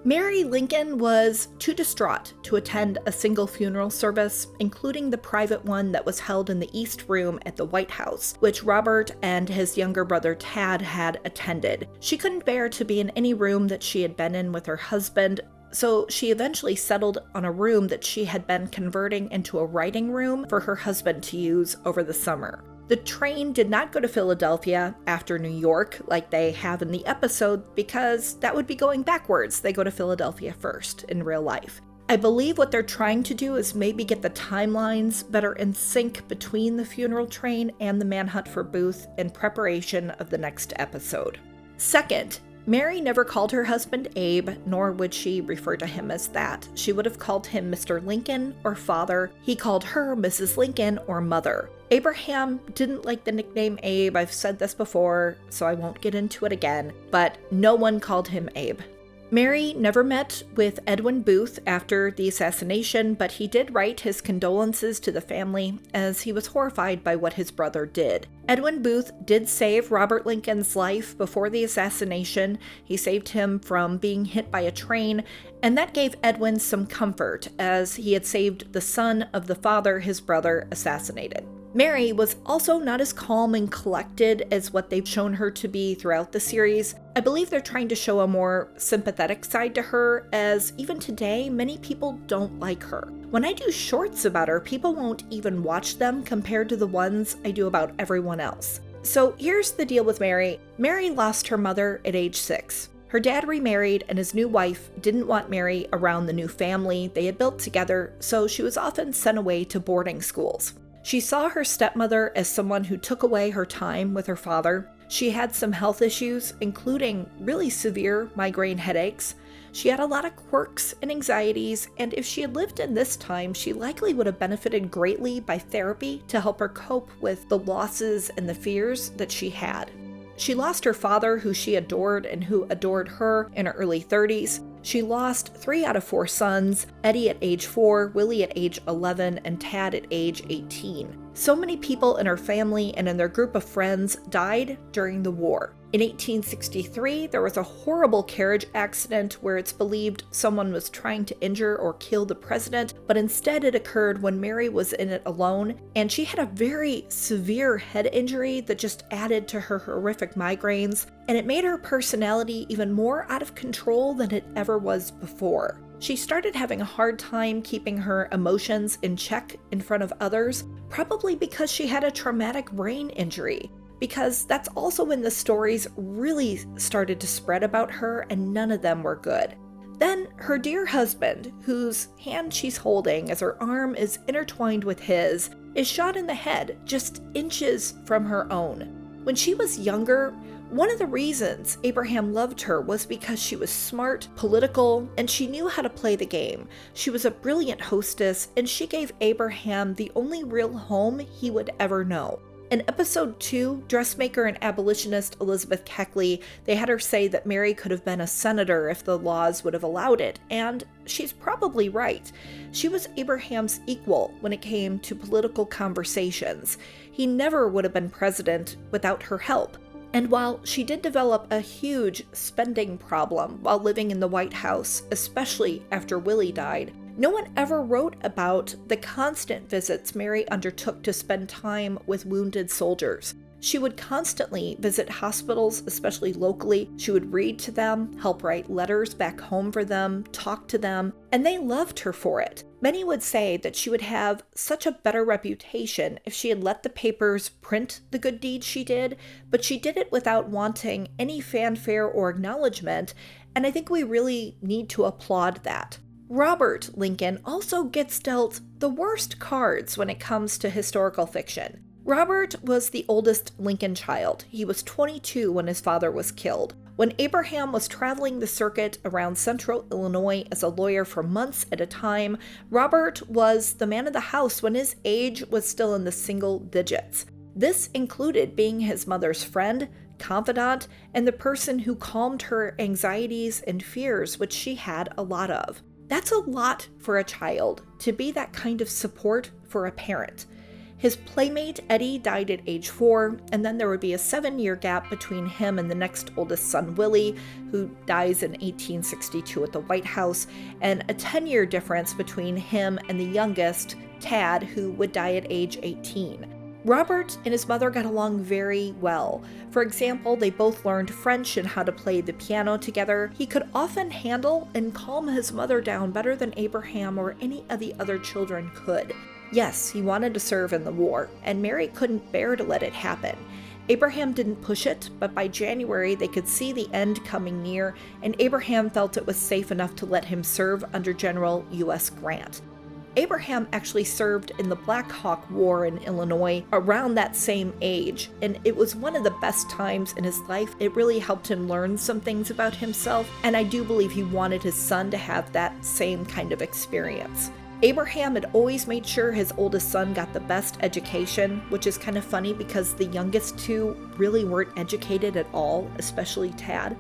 Mary Lincoln was too distraught to attend a single funeral service, including the private one that was held in the East Room at the White House, which Robert and his younger brother Tad had attended. She couldn't bear to be in any room that she had been in with her husband, so she eventually settled on a room that she had been converting into a writing room for her husband to use over the summer. The train did not go to Philadelphia after New York like they have in the episode, because that would be going backwards. They go to Philadelphia first in real life. I believe what they're trying to do is maybe get the timelines better in sync between the funeral train and the manhunt for Booth in preparation of the next episode. Second, Mary never called her husband Abe, nor would she refer to him as that. She would have called him Mr. Lincoln or father. He called her Mrs. Lincoln or mother. Abraham didn't like the nickname Abe. I've said this before, so I won't get into it again, but no one called him Abe. Mary never met with Edwin Booth after the assassination, but he did write his condolences to the family as he was horrified by what his brother did. Edwin Booth did save Robert Lincoln's life before the assassination. He saved him from being hit by a train, and that gave Edwin some comfort as he had saved the son of the father his brother assassinated. Mary was also not as calm and collected as what they've shown her to be throughout the series. I believe they're trying to show a more sympathetic side to her, as even today, many people don't like her. When I do shorts about her, people won't even watch them compared to the ones I do about everyone else. So here's the deal with Mary. Mary lost her mother at age 6. Her dad remarried, and his new wife didn't want Mary around the new family they had built together, so she was often sent away to boarding schools. She saw her stepmother as someone who took away her time with her father. She had some health issues, including really severe migraine headaches. She had a lot of quirks and anxieties, and if she had lived in this time, she likely would have benefited greatly by therapy to help her cope with the losses and the fears that she had. She lost her father, who she adored and who adored her, in her early 30s. She lost 3 out of 4 sons, Eddie at age 4, Willie at age 11, and Tad at age 18. So many people in her family and in their group of friends died during the war. In 1863, there was a horrible carriage accident where it's believed someone was trying to injure or kill the president, but instead it occurred when Mary was in it alone, and she had a very severe head injury that just added to her horrific migraines, and it made her personality even more out of control than it ever was before. She started having a hard time keeping her emotions in check in front of others, probably because she had a traumatic brain injury. Because that's also when the stories really started to spread about her, and none of them were good. Then her dear husband, whose hand she's holding as her arm is intertwined with his, is shot in the head just inches from her own. When she was younger, one of the reasons Abraham loved her was because she was smart, political, and she knew how to play the game. She was a brilliant hostess, and she gave Abraham the only real home he would ever know. In episode 2, dressmaker and abolitionist Elizabeth Keckley, they had her say that Mary could have been a senator if the laws would have allowed it, and she's probably right. She was Abraham's equal when it came to political conversations. He never would have been president without her help. And while she did develop a huge spending problem while living in the White House, especially after Willie died, no one ever wrote about the constant visits Mary undertook to spend time with wounded soldiers. She would constantly visit hospitals, especially locally. She would read to them, help write letters back home for them, talk to them, and they loved her for it. Many would say that she would have such a better reputation if she had let the papers print the good deeds she did, but she did it without wanting any fanfare or acknowledgement, and I think we really need to applaud that. Robert Lincoln also gets dealt the worst cards when it comes to historical fiction. Robert was the oldest Lincoln child. He was 22 when his father was killed. When Abraham was traveling the circuit around central Illinois as a lawyer for months at a time, Robert was the man of the house when his age was still in the single digits. This included being his mother's friend, confidant, and the person who calmed her anxieties and fears, which she had a lot of. That's a lot for a child, to be that kind of support for a parent. His playmate, Eddie, died at age 4, and then there would be a 7-year gap between him and the next oldest son, Willie, who dies in 1862 at the White House, and a 10-year difference between him and the youngest, Tad, who would die at age 18. Robert and his mother got along very well. For example, they both learned French and how to play the piano together. He could often handle and calm his mother down better than Abraham or any of the other children could. Yes, he wanted to serve in the war, and Mary couldn't bear to let it happen. Abraham didn't push it, but by January they could see the end coming near, and Abraham felt it was safe enough to let him serve under General U.S. Grant. Abraham actually served in the Black Hawk War in Illinois around that same age, and it was one of the best times in his life. It really helped him learn some things about himself, and I do believe he wanted his son to have that same kind of experience. Abraham had always made sure his oldest son got the best education, which is kind of funny because the youngest two really weren't educated at all, especially Tad.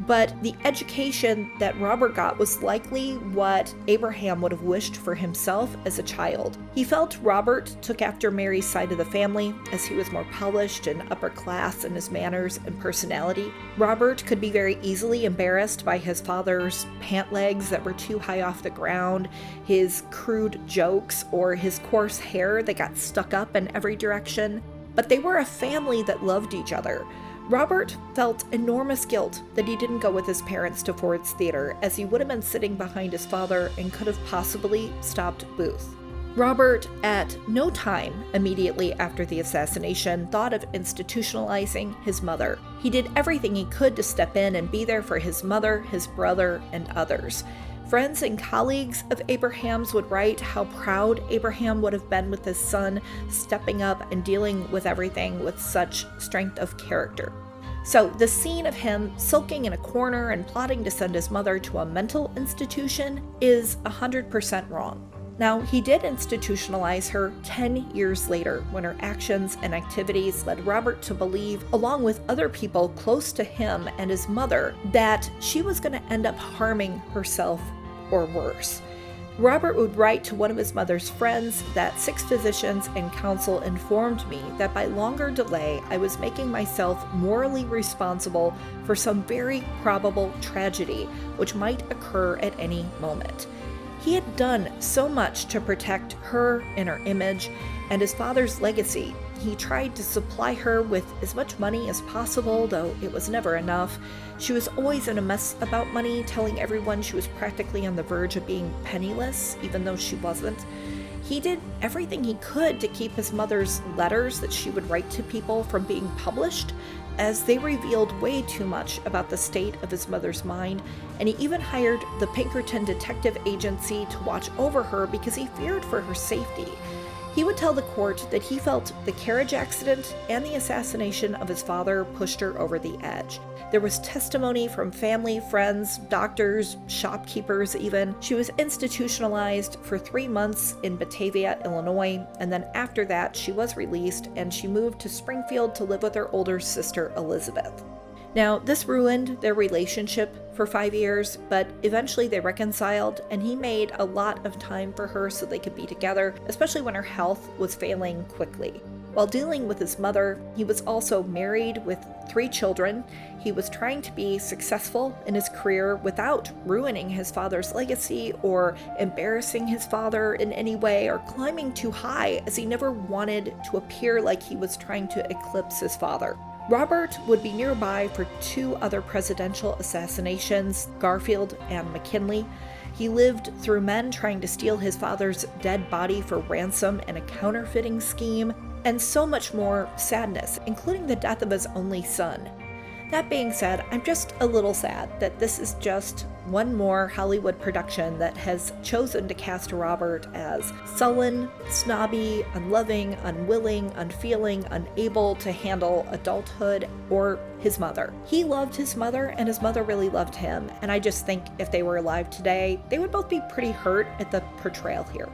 But the education that Robert got was likely what Abraham would have wished for himself as a child. He felt Robert took after Mary's side of the family, as he was more polished and upper class in his manners and personality. Robert could be very easily embarrassed by his father's pant legs that were too high off the ground, his crude jokes, or his coarse hair that got stuck up in every direction. But they were a family that loved each other. Robert felt enormous guilt that he didn't go with his parents to Ford's Theater, as he would have been sitting behind his father and could have possibly stopped Booth. Robert, at no time immediately after the assassination, thought of institutionalizing his mother. He did everything he could to step in and be there for his mother, his brother, and others. Friends and colleagues of Abraham's would write how proud Abraham would have been with his son stepping up and dealing with everything with such strength of character. So the scene of him sulking in a corner and plotting to send his mother to a mental institution is 100% wrong. Now, he did institutionalize her 10 years later when her actions and activities led Robert to believe, along with other people close to him and his mother, that she was going to end up harming herself or worse. Robert would write to one of his mother's friends that 6 physicians and counsel informed me that by longer delay I was making myself morally responsible for some very probable tragedy which might occur at any moment. He had done so much to protect her and her image and his father's legacy. He tried to supply her with as much money as possible, though it was never enough. She was always in a mess about money, telling everyone she was practically on the verge of being penniless, even though she wasn't. He did everything he could to keep his mother's letters that she would write to people from being published, as they revealed way too much about the state of his mother's mind, and he even hired the Pinkerton Detective Agency to watch over her because he feared for her safety. He would tell the court that he felt the carriage accident and the assassination of his father pushed her over the edge. There was testimony from family, friends, doctors, shopkeepers even. She was institutionalized for 3 months in Batavia, Illinois, and then after that she was released and she moved to Springfield to live with her older sister Elizabeth. Now, this ruined their relationship for 5 years, but eventually they reconciled, and he made a lot of time for her so they could be together, especially when her health was failing quickly. While dealing with his mother, he was also married with 3 children. He was trying to be successful in his career without ruining his father's legacy or embarrassing his father in any way or climbing too high, as he never wanted to appear like he was trying to eclipse his father. Robert would be nearby for 2 other presidential assassinations, Garfield and McKinley. He lived through men trying to steal his father's dead body for ransom in a counterfeiting scheme, and so much more sadness, including the death of his only son. That being said, I'm just a little sad that this is just one more Hollywood production that has chosen to cast Robert as sullen, snobby, unloving, unwilling, unfeeling, unable to handle adulthood or his mother. He loved his mother and his mother really loved him, and I just think if they were alive today, they would both be pretty hurt at the portrayal here.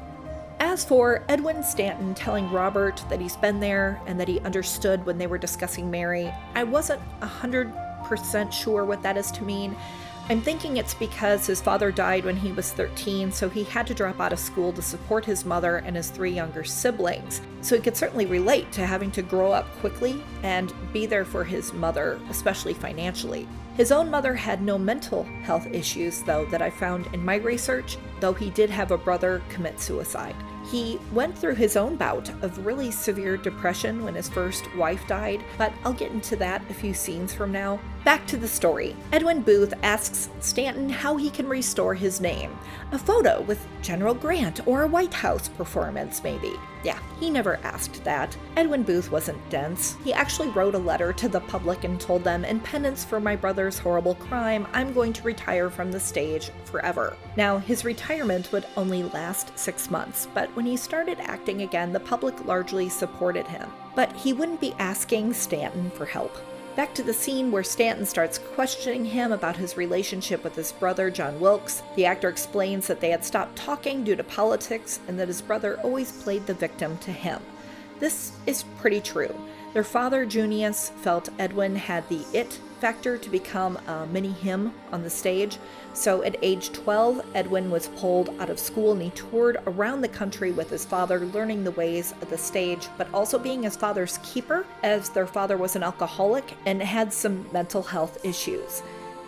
As for Edwin Stanton telling Robert that he's been there and that he understood when they were discussing Mary, I wasn't 100% sure what that is to mean. I'm thinking it's because his father died when he was 13, so he had to drop out of school to support his mother and his 3 younger siblings. So he could certainly relate to having to grow up quickly and be there for his mother, especially financially. His own mother had no mental health issues, though, that I found in my research, though he did have a brother commit suicide. He went through his own bout of really severe depression when his first wife died, but I'll get into that a few scenes from now. Back to the story. Edwin Booth asks Stanton how he can restore his name. A photo with General Grant or a White House performance, maybe. Yeah, he never asked that. Edwin Booth wasn't dense. He actually wrote a letter to the public and told them, in penance for my brother's horrible crime, I'm going to retire from the stage forever. Now, his retirement would only last 6 months, but when he started acting again, the public largely supported him. But he wouldn't be asking Stanton for help. Back to the scene where Stanton starts questioning him about his relationship with his brother, John Wilkes. The actor explains that they had stopped talking due to politics and that his brother always played the victim to him. This is pretty true. Their father, Junius, felt Edwin had the it factor to become a mini him on the stage. So at age 12, Edwin was pulled out of school and he toured around the country with his father, learning the ways of the stage, but also being his father's keeper, as their father was an alcoholic and had some mental health issues.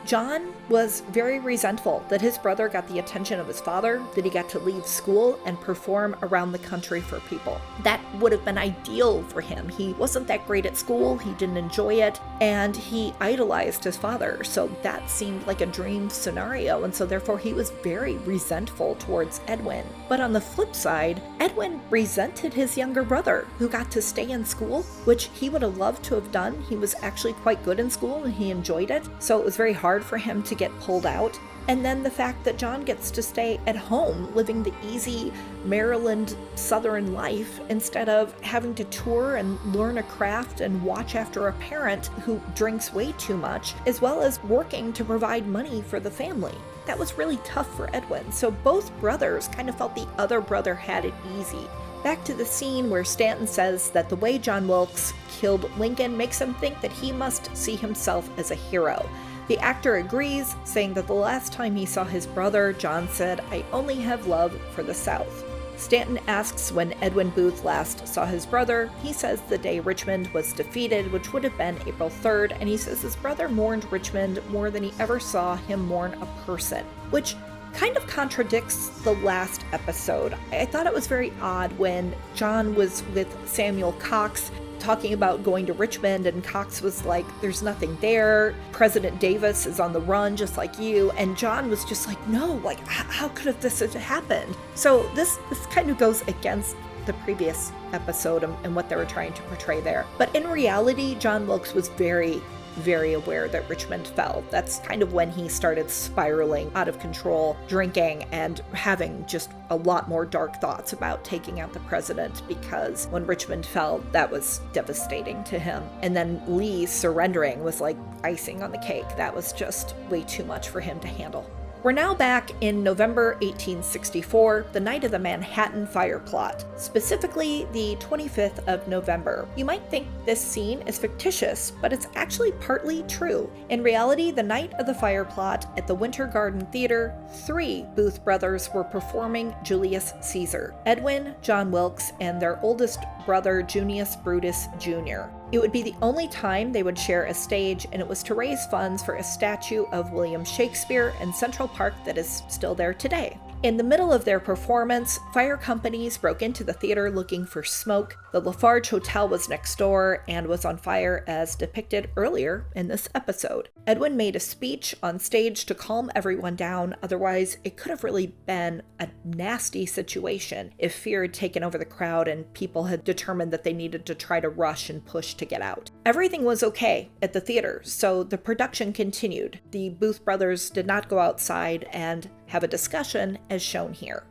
John was very resentful that his brother got the attention of his father, that he got to leave school and perform around the country for people. That would have been ideal for him. He wasn't that great at school, he didn't enjoy it, and he idolized his father, so that seemed like a dream scenario, and so therefore he was very resentful towards Edwin. But on the flip side, Edwin resented his younger brother, who got to stay in school, which he would have loved to have done. He was actually quite good in school and he enjoyed it, so it was very hard hard for him to get pulled out. And then the fact that John gets to stay at home living the easy Maryland Southern life instead of having to tour and learn a craft and watch after a parent who drinks way too much, as well as working to provide money for the family. That was really tough for Edwin, so both brothers kind of felt the other brother had it easy. Back to the scene where Stanton says that the way John Wilkes killed Lincoln makes him think that he must see himself as a hero. The actor agrees, saying that the last time he saw his brother, John said, "I only have love for the South." Stanton asks when Edwin Booth last saw his brother. He says the day Richmond was defeated, which would have been April 3rd, and he says his brother mourned Richmond more than he ever saw him mourn a person, which kind of contradicts the last episode. I thought it was very odd when John was with Samuel Cox talking about going to Richmond, and Cox was like, "There's nothing there. President Davis is on the run just like you." And John was just like, "No, like, how could have this have happened?" So this kind of goes against the previous episode and what they were trying to portray there. But in reality, John Wilkes was very aware that Richmond fell. That's kind of when he started spiraling out of control, drinking, and having just a lot more dark thoughts about taking out the president, because when Richmond fell, that was devastating to him. And then Lee surrendering was like icing on the cake. That was just way too much for him to handle. We're now back in November 1864, the night of the Manhattan fire plot, specifically the 25th of November. You might think this scene is fictitious, but it's actually partly true. In reality, the night of the fire plot at the Winter Garden Theater, 3 Booth brothers were performing Julius Caesar: Edwin, John Wilkes, and their oldest brother, Junius Brutus Jr. It would be the only time they would share a stage, and it was to raise funds for a statue of William Shakespeare in Central Park that is still there today. In the middle of their performance, fire companies broke into the theater looking for smoke. The Lafarge Hotel was next door and was on fire, as depicted earlier in this episode. Edwin made a speech on stage to calm everyone down, otherwise it could have really been a nasty situation if fear had taken over the crowd and people had determined that they needed to try to rush and push to get out. Everything was okay at the theater, so the production continued. The Booth brothers did not go outside and have a discussion as shown here.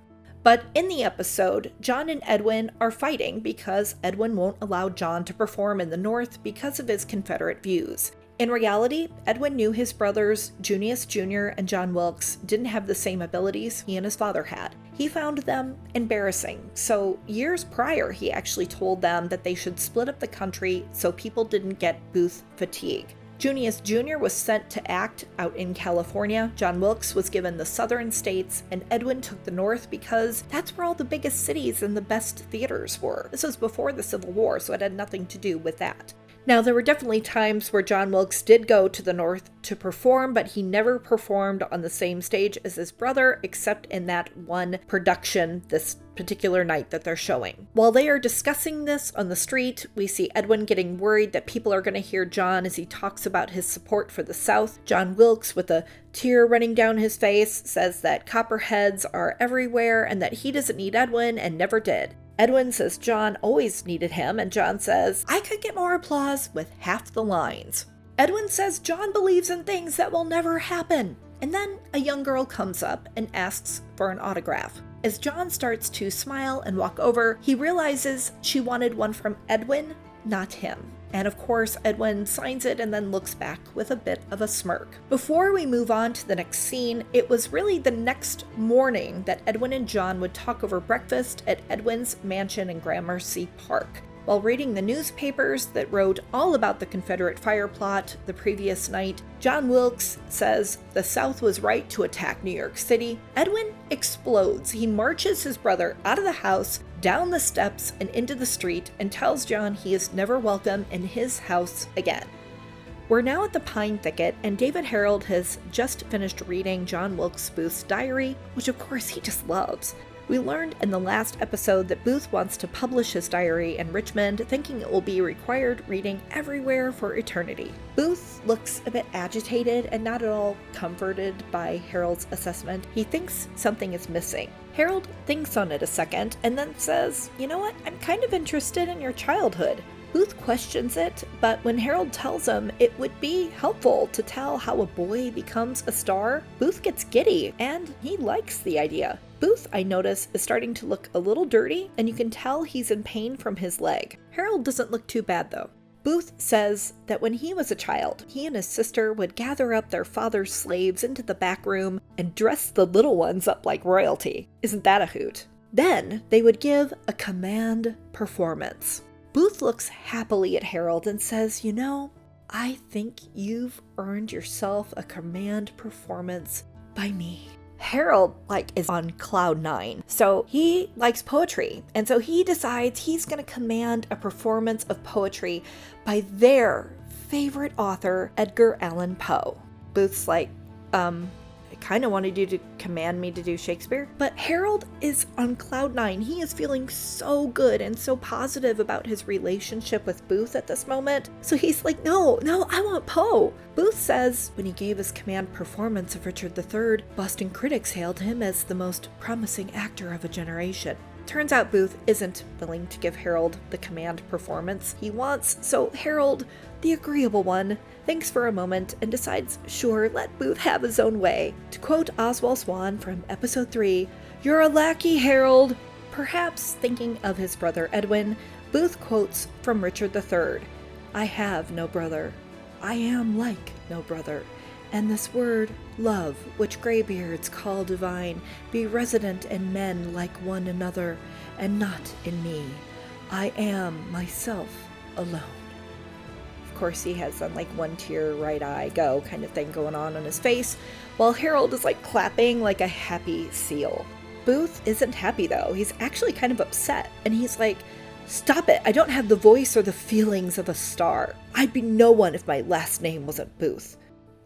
But in the episode, John and Edwin are fighting because Edwin won't allow John to perform in the North because of his Confederate views. In reality, Edwin knew his brothers, Junius Jr. and John Wilkes, didn't have the same abilities he and his father had. He found them embarrassing, so years prior he actually told them that they should split up the country so people didn't get Booth fatigue. Junius Jr. was sent to act out in California, John Wilkes was given the southern states, and Edwin took the north because that's where all the biggest cities and the best theaters were. This was before the Civil War, so it had nothing to do with that. Now, there were definitely times where John Wilkes did go to the north to perform, but he never performed on the same stage as his brother, except in that one production this particular night that they're showing. While they are discussing this on the street, we see Edwin getting worried that people are going to hear John as he talks about his support for the South. John Wilkes, with a tear running down his face, says that copperheads are everywhere and that he doesn't need Edwin and never did. Edwin says John always needed him, and John says, "I could get more applause with half the lines." Edwin says John believes in things that will never happen. And then a young girl comes up and asks for an autograph. As John starts to smile and walk over, he realizes she wanted one from Edwin, not him. And of course, Edwin signs it and then looks back with a bit of a smirk. Before we move on to the next scene, it was really the next morning that Edwin and John would talk over breakfast at Edwin's mansion in Gramercy Park. While reading the newspapers that wrote all about the Confederate fire plot the previous night, John Wilkes says the South was right to attack New York City. Edwin explodes. He marches his brother out of the house, down the steps, and into the street, and tells John he is never welcome in his house again. We're now at the pine thicket, and David Herold has just finished reading John Wilkes Booth's diary, which of course he just loves. We learned in the last episode that Booth wants to publish his diary in Richmond, thinking it will be required reading everywhere for eternity. Booth looks a bit agitated and not at all comforted by Herold's assessment. He thinks something is missing. Herold thinks on it a second and then says, "You know what? I'm kind of interested in your childhood." Booth questions it, but when Herold tells him it would be helpful to tell how a boy becomes a star, Booth gets giddy, and he likes the idea. Booth, I notice, is starting to look a little dirty, and you can tell he's in pain from his leg. Herold doesn't look too bad, though. Booth says that when he was a child, he and his sister would gather up their father's slaves into the back room and dress the little ones up like royalty. Isn't that a hoot? Then they would give a command performance. Booth looks happily at Herold and says, "You know, I think you've earned yourself a command performance by me." Herold, is on cloud 9. So he likes poetry. And so he decides he's going to command a performance of poetry by their favorite author, Edgar Allan Poe. Booth's like, I kind of wanted you to command me to do Shakespeare. But Herold is on cloud 9. He is feeling so good and so positive about his relationship with Booth at this moment. So he's like, no, I want Poe. Booth says when he gave his command performance of Richard III, Boston critics hailed him as the most promising actor of a generation. Turns out Booth isn't willing to give Herold the command performance he wants, so Herold, the agreeable one, thinks for a moment and decides, sure, let Booth have his own way. To quote Oswald Swan from episode 3, "You're a lackey, Herold." Perhaps thinking of his brother Edwin, Booth quotes from Richard III, "I have no brother. I am like no brother. And this word, love, which graybeards call divine, be resident in men like one another, and not in me. I am myself alone." Of course, he has on one tear, right eye, go kind of thing going on his face, while Herold is clapping like a happy seal. Booth isn't happy though. He's actually kind of upset, and he's like, "Stop it, I don't have the voice or the feelings of a star. I'd be no one if my last name wasn't Booth."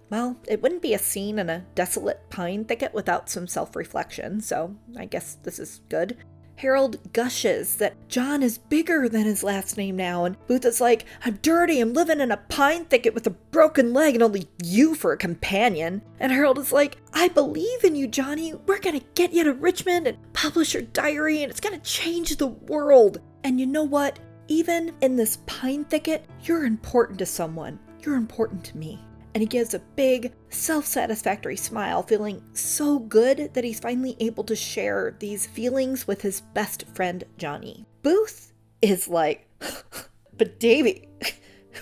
Well, it wouldn't be a scene in a desolate pine thicket without some self-reflection, so I guess this is good. Herold gushes that John is bigger than his last name now, and Booth is like, "I'm dirty, I'm living in a pine thicket with a broken leg and only you for a companion." And Herold is like, "I believe in you, Johnny. We're gonna get you to Richmond and publish your diary, and it's gonna change the world. And you know what? Even in this pine thicket, you're important to someone. You're important to me." And he gives a big, self-satisfactory smile, feeling so good that he's finally able to share these feelings with his best friend, Johnny. Booth is like, "But Davy,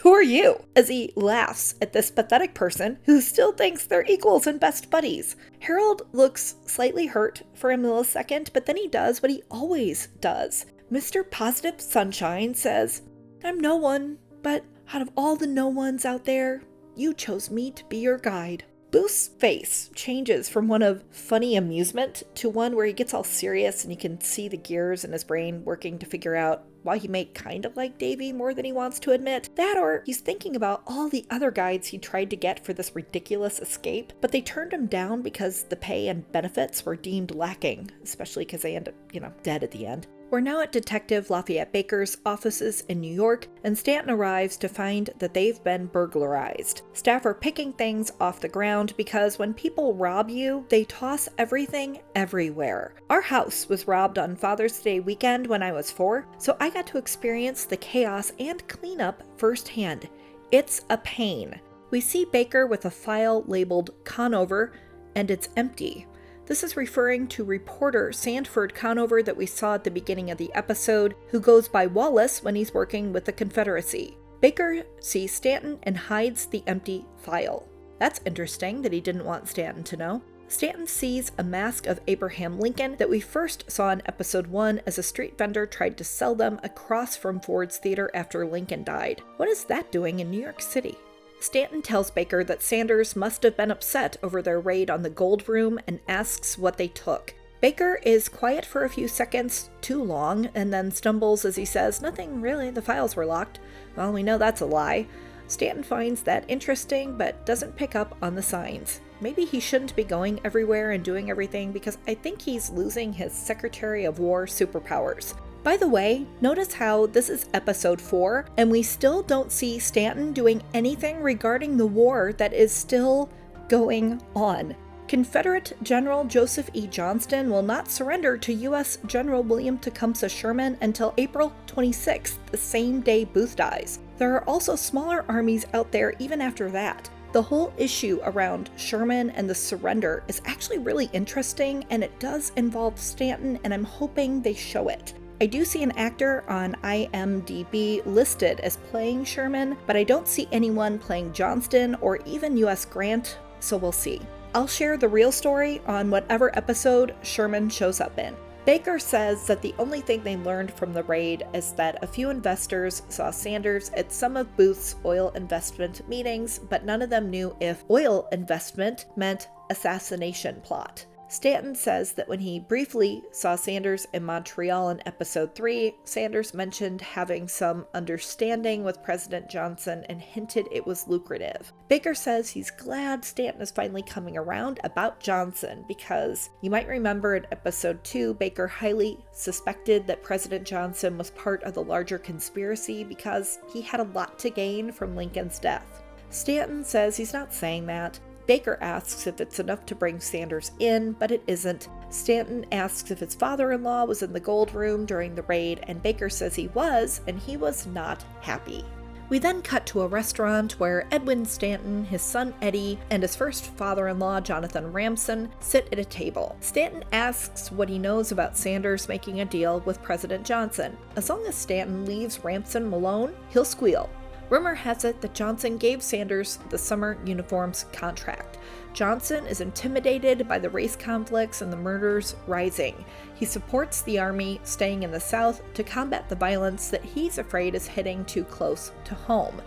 who are you?" as he laughs at this pathetic person who still thinks they're equals and best buddies. Herold looks slightly hurt for a millisecond, but then he does what he always does. Mr. Positive Sunshine says, "I'm no one, but out of all the no ones out there, you chose me to be your guide." Booth's face changes from one of funny amusement to one where he gets all serious and you can see the gears in his brain working to figure out why he may kind of like Davy more than he wants to admit. That, or he's thinking about all the other guides he tried to get for this ridiculous escape, but they turned him down because the pay and benefits were deemed lacking, especially because they end up, dead at the end. We're now at Detective Lafayette Baker's offices in New York, and Stanton arrives to find that they've been burglarized. Staff are picking things off the ground because when people rob you, they toss everything everywhere. Our house was robbed on Father's Day weekend when I was 4, so I got to experience the chaos and cleanup firsthand. It's a pain. We see Baker with a file labeled Conover, and it's empty. This is referring to reporter Sanford Conover that we saw at the beginning of the episode, who goes by Wallace when he's working with the Confederacy. Baker sees Stanton and hides the empty file. That's interesting that he didn't want Stanton to know. Stanton sees a mask of Abraham Lincoln that we first saw in episode 1 as a street vendor tried to sell them across from Ford's Theater after Lincoln died. What is that doing in New York City? Stanton tells Baker that Sanders must have been upset over their raid on the gold room and asks what they took. Baker is quiet for a few seconds, too long, and then stumbles as he says, "Nothing really, the files were locked." Well, we know that's a lie. Stanton finds that interesting, but doesn't pick up on the signs. Maybe he shouldn't be going everywhere and doing everything because I think he's losing his Secretary of War superpowers. By the way, notice how this is episode 4, and we still don't see Stanton doing anything regarding the war that is still going on. Confederate General Joseph E. Johnston will not surrender to U.S. General William Tecumseh Sherman until April 26th, the same day Booth dies. There are also smaller armies out there even after that. The whole issue around Sherman and the surrender is actually really interesting, and it does involve Stanton, and I'm hoping they show it. I do see an actor on IMDb listed as playing Sherman, but I don't see anyone playing Johnston or even U.S. Grant, so we'll see. I'll share the real story on whatever episode Sherman shows up in. Baker says that the only thing they learned from the raid is that a few investors saw Sanders at some of Booth's oil investment meetings, but none of them knew if oil investment meant assassination plot. Stanton says that when he briefly saw Sanders in Montreal in episode 3, Sanders mentioned having some understanding with President Johnson and hinted it was lucrative. Baker says he's glad Stanton is finally coming around about Johnson because you might remember in episode 2, Baker highly suspected that President Johnson was part of the larger conspiracy because he had a lot to gain from Lincoln's death. Stanton says he's not saying that. Baker asks if it's enough to bring Sanders in, but it isn't. Stanton asks if his father-in-law was in the gold room during the raid, and Baker says he was, and he was not happy. We then cut to a restaurant where Edwin Stanton, his son Eddie, and his first father-in-law Jonathon Lamson sit at a table. Stanton asks what he knows about Sanders making a deal with President Johnson. As long as Stanton leaves Lamson alone, he'll squeal. Rumor has it that Johnson gave Sanders the summer uniforms contract. Johnson is intimidated by the race conflicts and the murders rising. He supports the army staying in the South to combat the violence that he's afraid is hitting too close to home.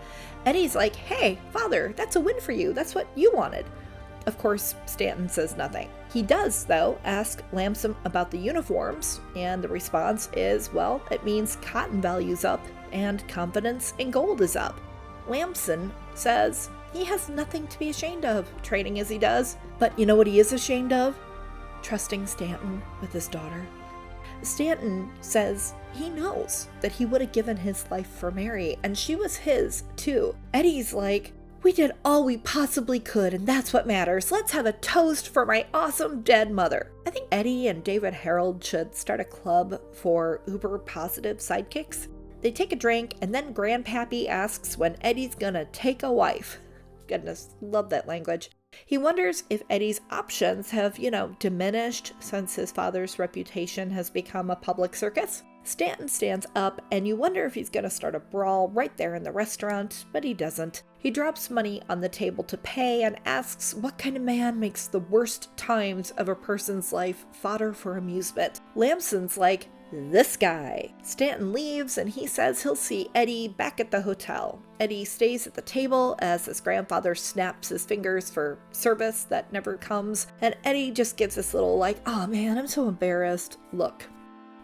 Eddie's like, "Hey, father, that's a win for you. That's what you wanted." Of course, Stanton says nothing. He does, though, ask Lamson about the uniforms, and the response is, well, it means cotton value's up and confidence in gold is up. Lamson says he has nothing to be ashamed of, trading as he does. But you know what he is ashamed of? Trusting Stanton with his daughter. Stanton says he knows that he would have given his life for Mary, and she was his, too. Eddie's like, "We did all we possibly could, and that's what matters. Let's have a toast for my awesome dead mother." I think Eddie and David Herold should start a club for uber-positive sidekicks. They take a drink, and then Grandpappy asks when Eddie's gonna take a wife. Goodness, love that language. He wonders if Eddie's options have, diminished since his father's reputation has become a public circus. Stanton stands up, and you wonder if he's gonna start a brawl right there in the restaurant, but he doesn't. He drops money on the table to pay and asks what kind of man makes the worst times of a person's life fodder for amusement. Lamson's like, "This guy." Stanton leaves, and he says he'll see Eddie back at the hotel. Eddie stays at the table as his grandfather snaps his fingers for service that never comes, and Eddie just gives this little "Oh man, I'm so embarrassed" look.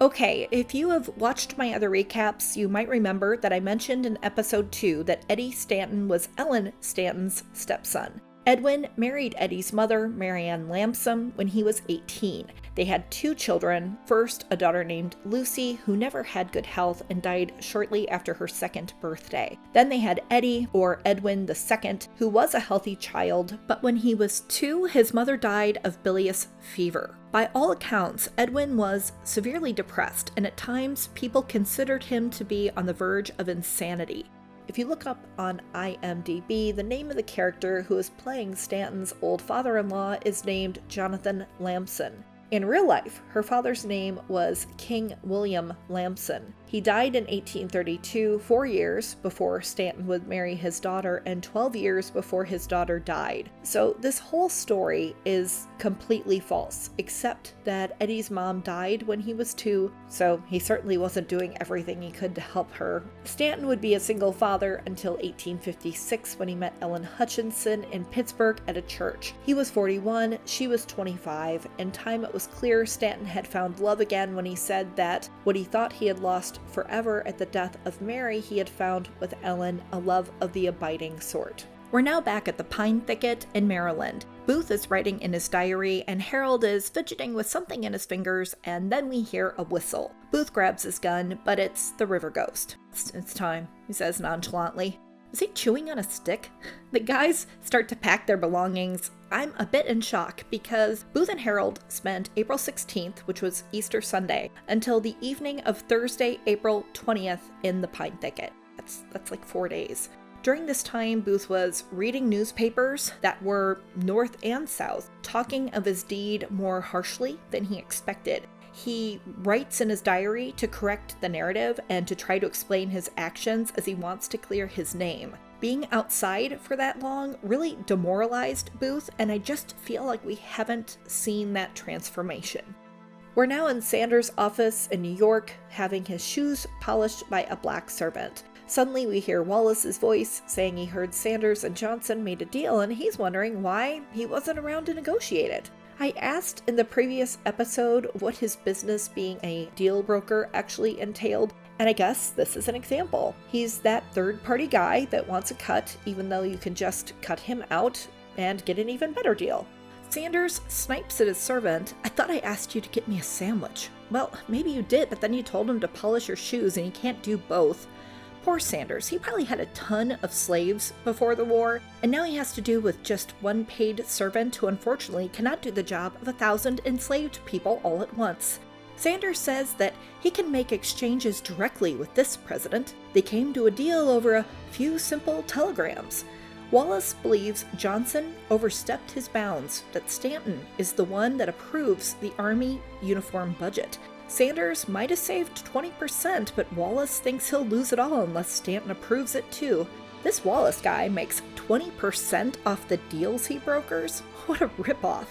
Okay, if you have watched my other recaps, you might remember that I mentioned in episode 2 that Eddie Stanton was Ellen Stanton's stepson. Edwin married Eddie's mother, Mary Ann Lamson, when he was 18. They had 2 children, first a daughter named Lucy, who never had good health and died shortly after her 2nd birthday. Then they had Eddie, or Edwin II, who was a healthy child, but when he was 2, his mother died of bilious fever. By all accounts, Edwin was severely depressed, and at times people considered him to be on the verge of insanity. If you look up on IMDb, the name of the character who is playing Stanton's old father-in-law is named Jonathon Lamson. In real life, her father's name was King William Lamson. He died in 1832, 4 years before Stanton would marry his daughter and 12 years before his daughter died. So this whole story is completely false, except that Eddie's mom died when he was 2, so he certainly wasn't doing everything he could to help her. Stanton would be a single father until 1856 when he met Ellen Hutchinson in Pittsburgh at a church. He was 41, she was 25. In time it was clear Stanton had found love again when he said that what he thought he had lost forever at the death of Mary, he had found with Ellen, a love of the abiding sort. We're now back at the pine thicket in Maryland. Booth is writing in his diary, and Herold is fidgeting with something in his fingers, and then we hear a whistle. Booth grabs his gun, but it's the river ghost. It's time, he says nonchalantly. Is he chewing on a stick? The guys start to pack their belongings. I'm a bit in shock because Booth and Herold spent April 16th, which was Easter Sunday, until the evening of Thursday, April 20th in the pine thicket. That's like 4 days. During this time, Booth was reading newspapers that were north and south, talking of his deed more harshly than he expected. He writes in his diary to correct the narrative and to try to explain his actions as he wants to clear his name. Being outside for that long really demoralized Booth, and I just feel like we haven't seen that transformation. We're now in Sanders' office in New York, having his shoes polished by a black servant. Suddenly we hear Wallace's voice saying he heard Sanders and Johnson made a deal, and he's wondering why he wasn't around to negotiate it. I asked in the previous episode what his business being a deal broker actually entailed, and I guess this is an example. He's that third-party guy that wants a cut, even though you can just cut him out and get an even better deal. Sanders snipes at his servant. "I thought I asked you to get me a sandwich." Well, maybe you did, but then you told him to polish your shoes, and he can't do both. Poor Sanders, he probably had a ton of slaves before the war, and now he has to do with just one paid servant who unfortunately cannot do the job of 1,000 enslaved people all at once. Sanders says that he can make exchanges directly with this president. They came to a deal over a few simple telegrams. Wallace believes Johnson overstepped his bounds, that Stanton is the one that approves the Army uniform budget. Sanders might have saved 20%, but Wallace thinks he'll lose it all unless Stanton approves it too. This Wallace guy makes 20% off the deals he brokers? What a ripoff.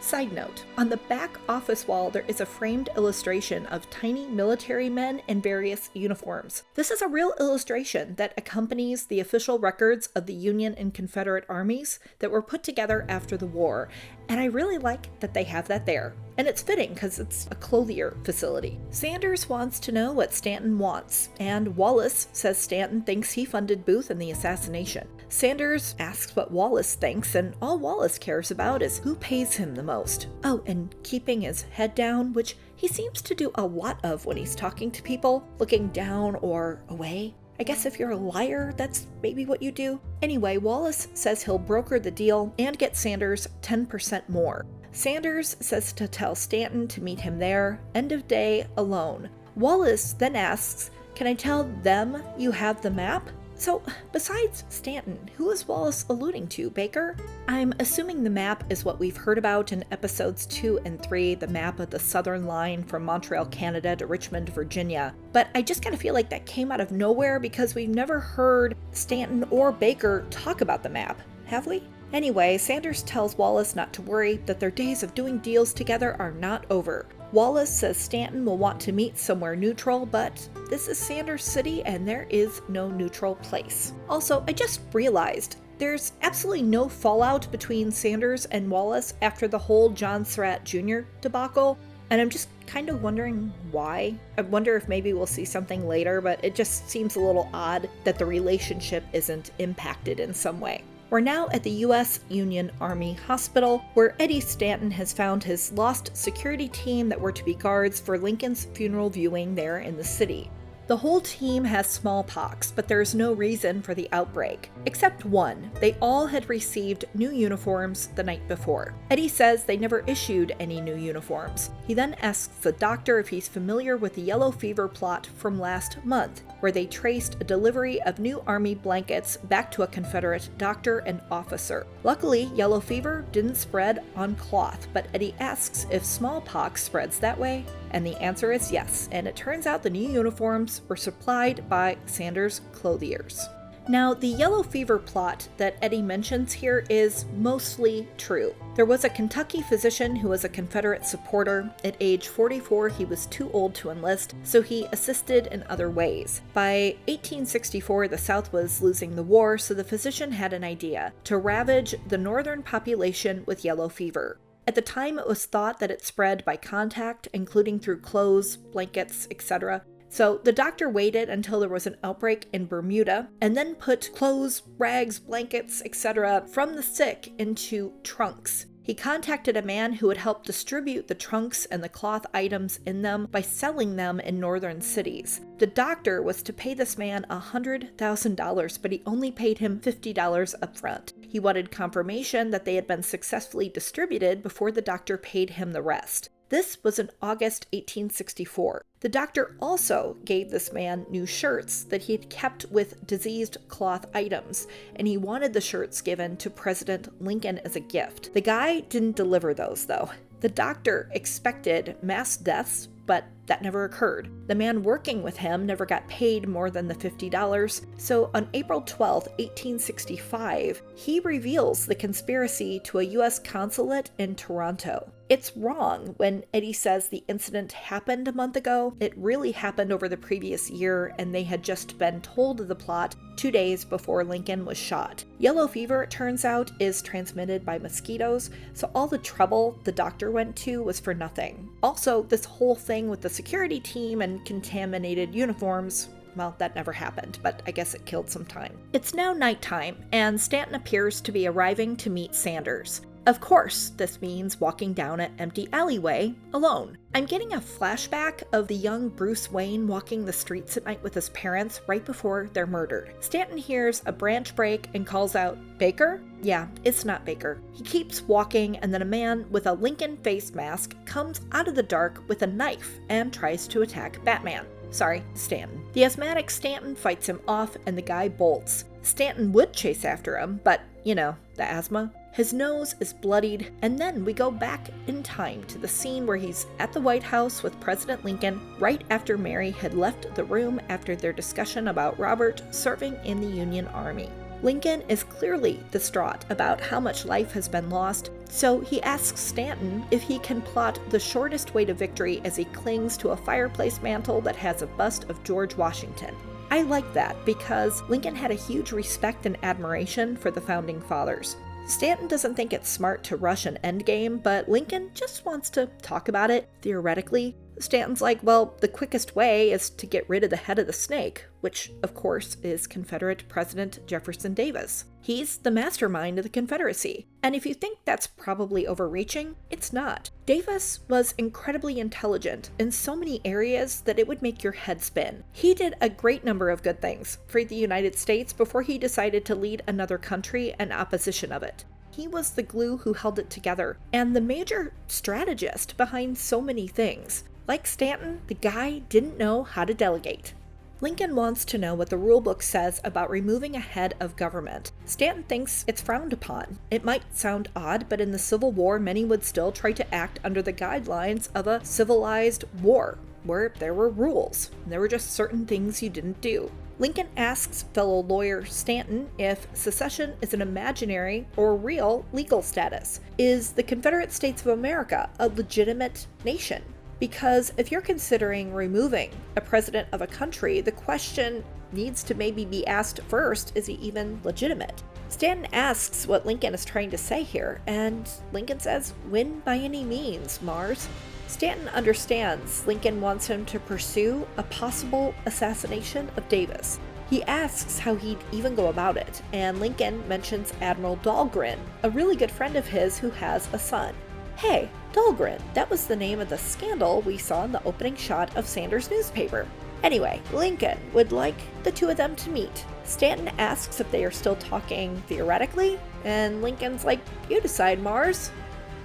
Side note, on the back office wall there is a framed illustration of tiny military men in various uniforms. This is a real illustration that accompanies the official records of the Union and Confederate armies that were put together after the war, and I really like that they have that there. And it's fitting because it's a clothier facility. Sanders wants to know what Stanton wants, and Wallace says Stanton thinks he funded Booth in the assassination. Sanders asks what Wallace thinks, and all Wallace cares about is who pays him the most. Oh, and keeping his head down, which he seems to do a lot of when he's talking to people, looking down or away. I guess if you're a liar, that's maybe what you do. Anyway, Wallace says he'll broker the deal and get Sanders 10% more. Sanders says to tell Stanton to meet him there, end of day, alone. Wallace then asks, "Can I tell them you have the map?" So, besides Stanton, who is Wallace alluding to, Baker? I'm assuming the map is what we've heard about in episodes 2 and 3, the map of the southern line from Montreal, Canada to Richmond, Virginia. But I just kind of feel like that came out of nowhere because we've never heard Stanton or Baker talk about the map, have we? Anyway, Sanders tells Wallace not to worry, that their days of doing deals together are not over. Wallace says Stanton will want to meet somewhere neutral, but this is Sanders City and there is no neutral place. Also, I just realized there's absolutely no fallout between Sanders and Wallace after the whole John Surratt Jr. debacle, and I'm just kind of wondering why. I wonder if maybe we'll see something later, but it just seems a little odd that the relationship isn't impacted in some way. We're now at the U.S. Union Army Hospital, where Eddie Stanton has found his lost security team that were to be guards for Lincoln's funeral viewing there in the city. The whole team has smallpox, but there's no reason for the outbreak. Except one. They all had received new uniforms the night before. Eddie says they never issued any new uniforms. He then asks the doctor if he's familiar with the yellow fever plot from last month, where they traced a delivery of new army blankets back to a Confederate doctor and officer. Luckily, yellow fever didn't spread on cloth, but Eddie asks if smallpox spreads that way, and the answer is yes, and it turns out the new uniforms were supplied by Sanders' clothiers. Now, the yellow fever plot that Eddie mentions here is mostly true. There was a Kentucky physician who was a Confederate supporter. At age 44, he was too old to enlist, so he assisted in other ways. By 1864, the South was losing the war, so the physician had an idea: to ravage the northern population with yellow fever. At the time, it was thought that it spread by contact, including through clothes, blankets, etc. So the doctor waited until there was an outbreak in Bermuda and then put clothes, rags, blankets, etc. from the sick into trunks. He contacted a man who would help distribute the trunks and the cloth items in them by selling them in northern cities. The doctor was to pay this man $100,000, but he only paid him $50 up front. He wanted confirmation that they had been successfully distributed before the doctor paid him the rest. This was in August 1864. The doctor also gave this man new shirts that he had kept with diseased cloth items, and he wanted the shirts given to President Lincoln as a gift. The guy didn't deliver those, though. The doctor expected mass deaths, but that never occurred. The man working with him never got paid more than the $50, so on April 12, 1865, he reveals the conspiracy to a U.S. consulate in Toronto. It's wrong when Eddie says the incident happened a month ago. It really happened over the previous year, and they had just been told of the plot 2 days before Lincoln was shot. Yellow fever, it turns out, is transmitted by mosquitoes, so all the trouble the doctor went to was for nothing. Also, this whole thing with the security team and contaminated uniforms, well, that never happened, but I guess it killed some time. It's now nighttime, and Stanton appears to be arriving to meet Sanders. Of course, this means walking down an empty alleyway alone. I'm getting a flashback of the young Bruce Wayne walking the streets at night with his parents right before they're murdered. Stanton hears a branch break and calls out, "Baker?" Yeah, it's not Baker. He keeps walking, and then a man with a Lincoln face mask comes out of the dark with a knife and tries to attack Batman. Sorry, Stanton. The asthmatic Stanton fights him off, and the guy bolts. Stanton would chase after him, but, you know, the asthma. His nose is bloodied, and then we go back in time to the scene where he's at the White House with President Lincoln right after Mary had left the room after their discussion about Robert serving in the Union Army. Lincoln is clearly distraught about how much life has been lost, so he asks Stanton if he can plot the shortest way to victory as he clings to a fireplace mantle that has a bust of George Washington. I like that because Lincoln had a huge respect and admiration for the Founding Fathers. Stanton doesn't think it's smart to rush an endgame, but Lincoln just wants to talk about it, theoretically. Stanton's like, well, the quickest way is to get rid of the head of the snake, which, of course, is Confederate President Jefferson Davis. He's the mastermind of the Confederacy. And if you think that's probably overreaching, it's not. Davis was incredibly intelligent in so many areas that it would make your head spin. He did a great number of good things for the United States before he decided to lead another country in opposition of it. He was the glue who held it together, and the major strategist behind so many things. Like Stanton, the guy didn't know how to delegate. Lincoln wants to know what the rulebook says about removing a head of government. Stanton thinks it's frowned upon. It might sound odd, but in the Civil War, many would still try to act under the guidelines of a civilized war, where there were rules. There were just certain things you didn't do. Lincoln asks fellow lawyer Stanton if secession is an imaginary or real legal status. Is the Confederate States of America a legitimate nation? Because if you're considering removing a president of a country, the question needs to maybe be asked first, is he even legitimate? Stanton asks what Lincoln is trying to say here, and Lincoln says, win by any means, Mars. Stanton understands Lincoln wants him to pursue a possible assassination of Davis. He asks how he'd even go about it, and Lincoln mentions Admiral Dahlgren, a really good friend of his who has a son. Hey, Dahlgren, that was the name of the scandal we saw in the opening shot of Sanders' newspaper. Anyway, Lincoln would like the two of them to meet. Stanton asks if they are still talking theoretically, and Lincoln's like, you decide, Mars,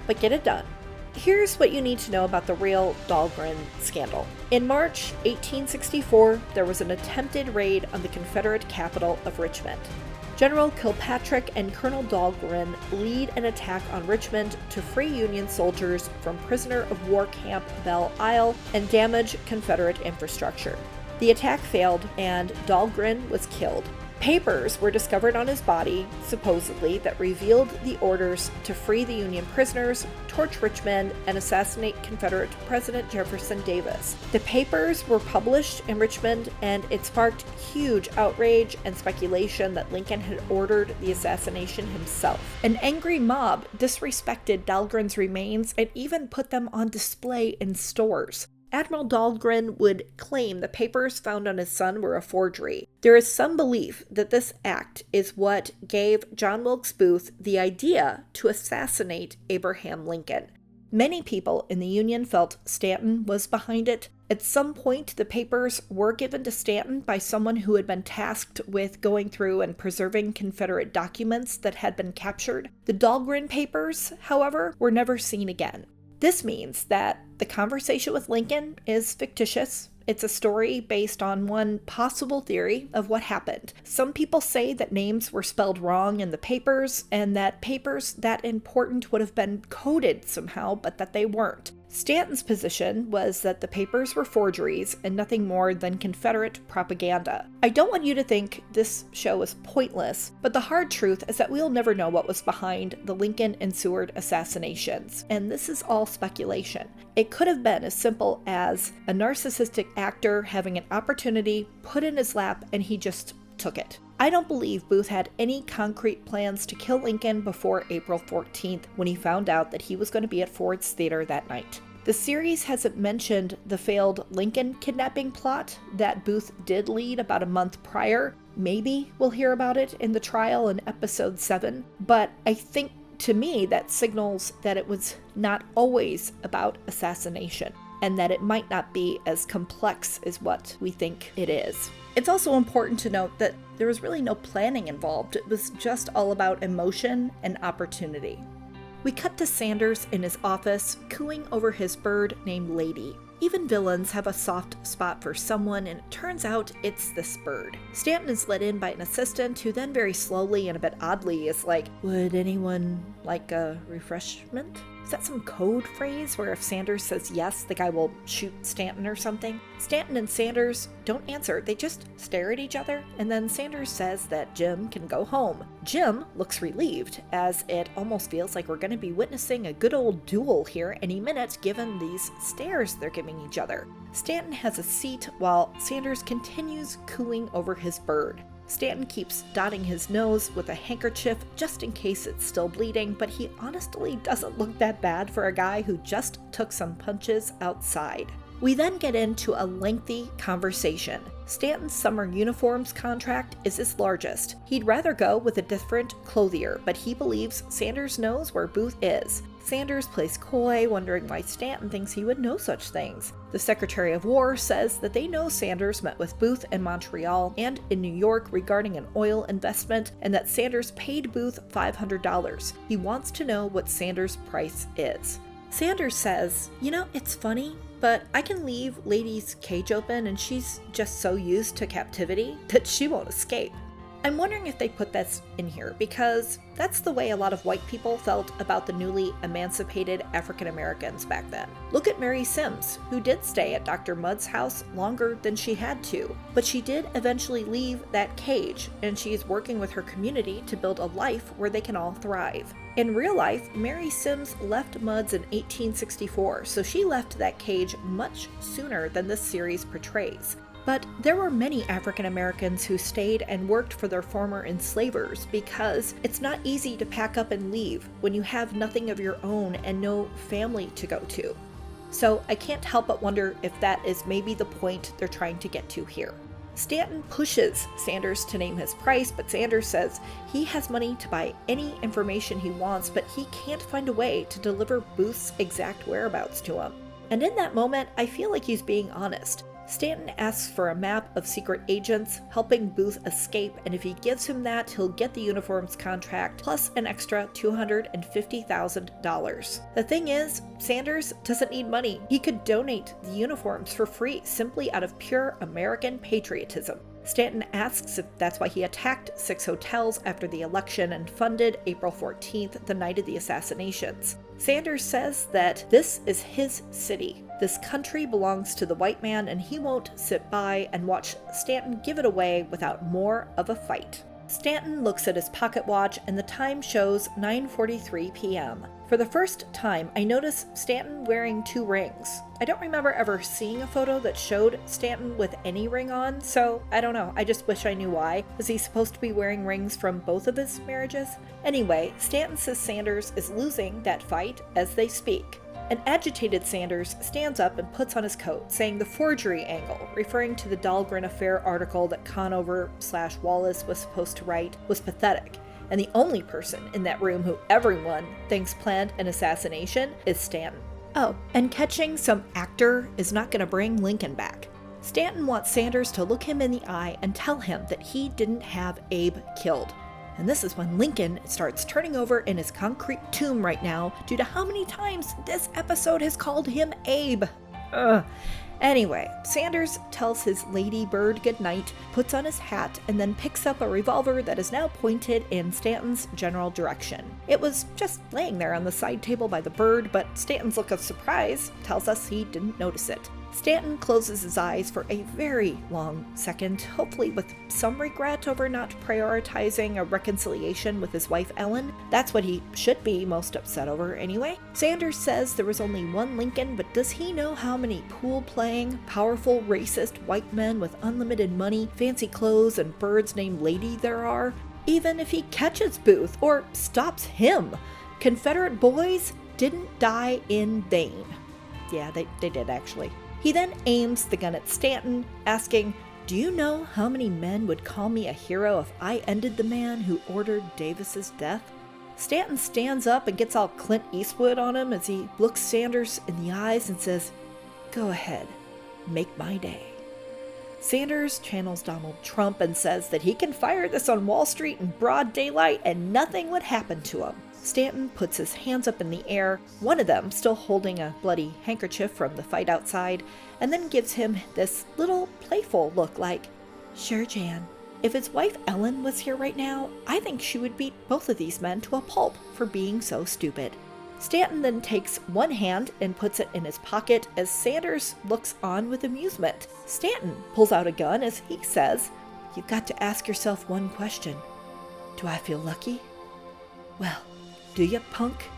but get it done. Here's what you need to know about the real Dalhgren Scandal. In March 1864, there was an attempted raid on the Confederate capital of Richmond. General Kilpatrick and Colonel Dahlgren lead an attack on Richmond to free Union soldiers from prisoner of war camp Belle Isle and damage Confederate infrastructure. The attack failed, and Dahlgren was killed. Papers were discovered on his body, supposedly, that revealed the orders to free the Union prisoners, torch Richmond, and assassinate Confederate President Jefferson Davis. The papers were published in Richmond, and it sparked huge outrage and speculation that Lincoln had ordered the assassination himself. An angry mob disrespected Dahlgren's remains and even put them on display in stores. Admiral Dahlgren would claim the papers found on his son were a forgery. There is some belief that this act is what gave John Wilkes Booth the idea to assassinate Abraham Lincoln. Many people in the Union felt Stanton was behind it. At some point, the papers were given to Stanton by someone who had been tasked with going through and preserving Confederate documents that had been captured. The Dalhgren papers, however, were never seen again. This means that the conversation with Lincoln is fictitious. It's a story based on one possible theory of what happened. Some people say that names were spelled wrong in the papers, and that papers that important would have been coded somehow, but that they weren't. Stanton's position was that the papers were forgeries and nothing more than Confederate propaganda. I don't want you to think this show is pointless, but the hard truth is that we'll never know what was behind the Lincoln and Seward assassinations, and this is all speculation. It could have been as simple as a narcissistic actor having an opportunity put in his lap and he just took it. I don't believe Booth had any concrete plans to kill Lincoln before April 14th when he found out that he was going to be at Ford's Theater that night. The series hasn't mentioned the failed Lincoln kidnapping plot that Booth did lead about a month prior. Maybe we'll hear about it in the trial in episode 7, but I think to me that signals that it was not always about assassination, and that it might not be as complex as what we think it is. It's also important to note that there was really no planning involved. It was just all about emotion and opportunity. We cut to Sanders in his office, cooing over his bird named Lady. Even villains have a soft spot for someone, and it turns out it's this bird. Stanton is let in by an assistant who then very slowly and a bit oddly is like, "Would anyone like a refreshment?" Is that some code phrase where if Sanders says yes, the guy will shoot Stanton or something? Stanton and Sanders don't answer. They just stare at each other, and then Sanders says that Jim can go home. Jim looks relieved, as it almost feels like we're going to be witnessing a good old duel here any minute given these stares they're giving each other. Stanton has a seat while Sanders continues cooing over his bird. Stanton keeps dotting his nose with a handkerchief just in case it's still bleeding, but he honestly doesn't look that bad for a guy who just took some punches outside. We then get into a lengthy conversation. Stanton's summer uniforms contract is his largest. He'd rather go with a different clothier, but he believes Sanders knows where Booth is. Sanders plays coy, wondering why Stanton thinks he would know such things. The Secretary of War says that they know Sanders met with Booth in Montreal and in New York regarding an oil investment, and that Sanders paid Booth $500. He wants to know what Sanders' price is. Sanders says, it's funny, but I can leave Lady's cage open and she's just so used to captivity that she won't escape. I'm wondering if they put this in here because that's the way a lot of white people felt about the newly emancipated African Americans back then. Look at Mary Sims, who did stay at Dr. Mudd's house longer than she had to, but she did eventually leave that cage, and she's working with her community to build a life where they can all thrive. In real life, Mary Sims left Mudd's in 1864, so she left that cage much sooner than this series portrays. But there were many African Americans who stayed and worked for their former enslavers because it's not easy to pack up and leave when you have nothing of your own and no family to go to. So I can't help but wonder if that is maybe the point they're trying to get to here. Stanton pushes Sanders to name his price, but Sanders says he has money to buy any information he wants, but he can't find a way to deliver Booth's exact whereabouts to him. And in that moment, I feel like he's being honest. Stanton asks for a map of secret agents helping Booth escape, and if he gives him that, he'll get the uniforms contract plus an extra $250,000. The thing is, Sanders doesn't need money. He could donate the uniforms for free simply out of pure American patriotism. Stanton asks if that's why he attacked 6 hotels after the election and funded April 14th, the night of the assassinations. Sanders says that this is his city. This country belongs to the white man, and he won't sit by and watch Stanton give it away without more of a fight. Stanton looks at his pocket watch, and the time shows 9:43 p.m. For the first time, I notice Stanton wearing 2 rings. I don't remember ever seeing a photo that showed Stanton with any ring on, so I don't know. I just wish I knew why. Was he supposed to be wearing rings from both of his marriages? Anyway, Stanton says Sanders is losing that fight as they speak. An agitated Sanders stands up and puts on his coat, saying the forgery angle, referring to the Dahlgren affair article that Conover/Wallace was supposed to write, was pathetic, and the only person in that room who everyone thinks planned an assassination is Stanton. Oh, and catching some actor is not going to bring Lincoln back. Stanton wants Sanders to look him in the eye and tell him that he didn't have Abe killed. And this is when Lincoln starts turning over in his concrete tomb right now due to how many times this episode has called him Abe. Anyway, Sanders tells his lady bird goodnight, puts on his hat, and then picks up a revolver that is now pointed in Stanton's general direction. It was just laying there on the side table by the bird, but Stanton's look of surprise tells us he didn't notice it. Stanton closes his eyes for a very long second, hopefully with some regret over not prioritizing a reconciliation with his wife Ellen. That's what he should be most upset over anyway. Sanders says there was only one Lincoln, but does he know how many pool-playing, powerful, racist white men with unlimited money, fancy clothes, and birds named Lady there are? Even if he catches Booth, or stops him, Confederate boys didn't die in vain. Yeah, they did actually. He then aims the gun at Stanton, asking, "Do you know how many men would call me a hero if I ended the man who ordered Davis's death?" Stanton stands up and gets all Clint Eastwood on him as he looks Sanders in the eyes and says, "Go ahead, make my day." Sanders channels Donald Trump and says that he can fire this on Wall Street in broad daylight and nothing would happen to him. Stanton puts his hands up in the air, one of them still holding a bloody handkerchief from the fight outside, and then gives him this little playful look like, "Sure, Jan. If his wife Ellen was here right now, I think she would beat both of these men to a pulp for being so stupid." Stanton then takes one hand and puts it in his pocket as Sanders looks on with amusement. Stanton pulls out a gun as he says, "You've got to ask yourself one question. Do I feel lucky? Well, do you, punk?"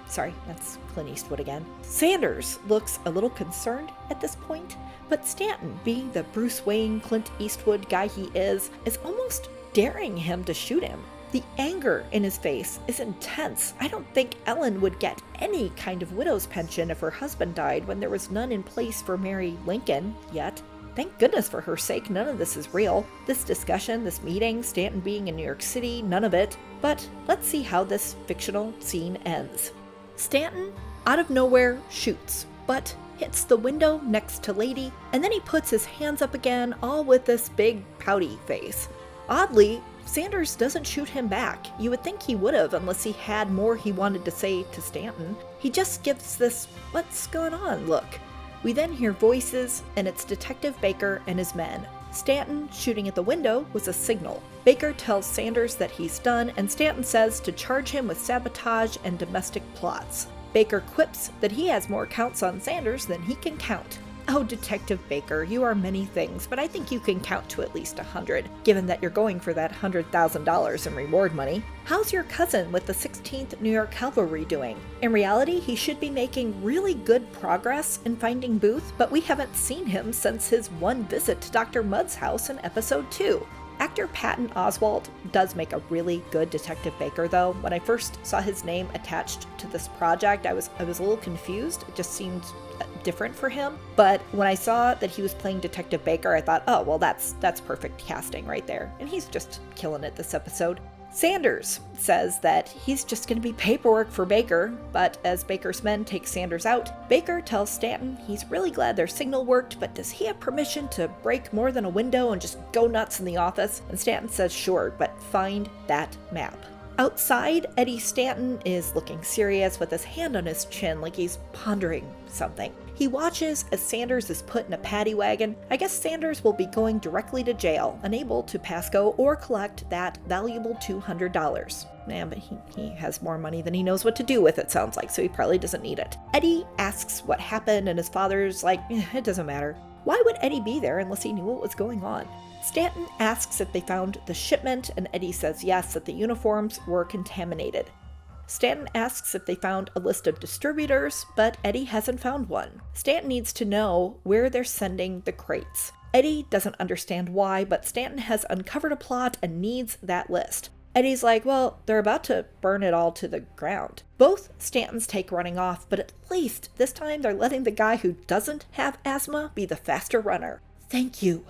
Sorry, that's Clint Eastwood again. Sanders looks a little concerned at this point, but Stanton, being the Bruce Wayne, Clint Eastwood guy he is almost daring him to shoot him. The anger in his face is intense. I don't think Ellen would get any kind of widow's pension if her husband died when there was none in place for Mary Lincoln yet. Thank goodness for her sake, none of this is real. This discussion, this meeting, Stanton being in New York City, none of it. But let's see how this fictional scene ends. Stanton, out of nowhere, shoots, but hits the window next to Lady, and then he puts his hands up again, all with this big pouty face. Oddly, Sanders doesn't shoot him back. You would think he would have unless he had more he wanted to say to Stanton. He just gives this "what's going on" look. We then hear voices, and it's Detective Baker and his men. Stanton shooting at the window was a signal. Baker tells Sanders that he's done, and Stanton says to charge him with sabotage and domestic plots. Baker quips that he has more counts on Sanders than he can count. Oh, Detective Baker, you are many things, but I think you can count to at least 100, given that you're going for that $100,000 in reward money. How's your cousin with the 16th New York Cavalry doing? In reality, he should be making really good progress in finding Booth, but we haven't seen him since his one visit to Dr. Mudd's house in episode 2. Actor Patton Oswalt does make a really good Detective Baker, though. When I first saw his name attached to this project, I was a little confused. It just seemed different for him. But when I saw that he was playing Detective Baker, I thought, oh, well, that's perfect casting right there. And he's just killing it this episode. Sanders says that he's just going to be paperwork for Baker, but as Baker's men take Sanders out, Baker tells Stanton he's really glad their signal worked, but does he have permission to break more than a window and just go nuts in the office? And Stanton says sure, but find that map. Outside, Eddie Stanton is looking serious with his hand on his chin like he's pondering something. He watches as Sanders is put in a paddy wagon. I guess Sanders will be going directly to jail, unable to pass go or collect that valuable $200. Yeah, but he has more money than he knows what to do with, it sounds like, so he probably doesn't need it. Eddie asks what happened, and his father's like, it doesn't matter. Why would Eddie be there unless he knew what was going on? Stanton asks if they found the shipment, and Eddie says yes, that the uniforms were contaminated. Stanton asks if they found a list of distributors, but Eddie hasn't found one. Stanton needs to know where they're sending the crates. Eddie doesn't understand why, but Stanton has uncovered a plot and needs that list. Eddie's like, well, they're about to burn it all to the ground. Both Stantons take running off, but at least this time they're letting the guy who doesn't have asthma be the faster runner. Thank you.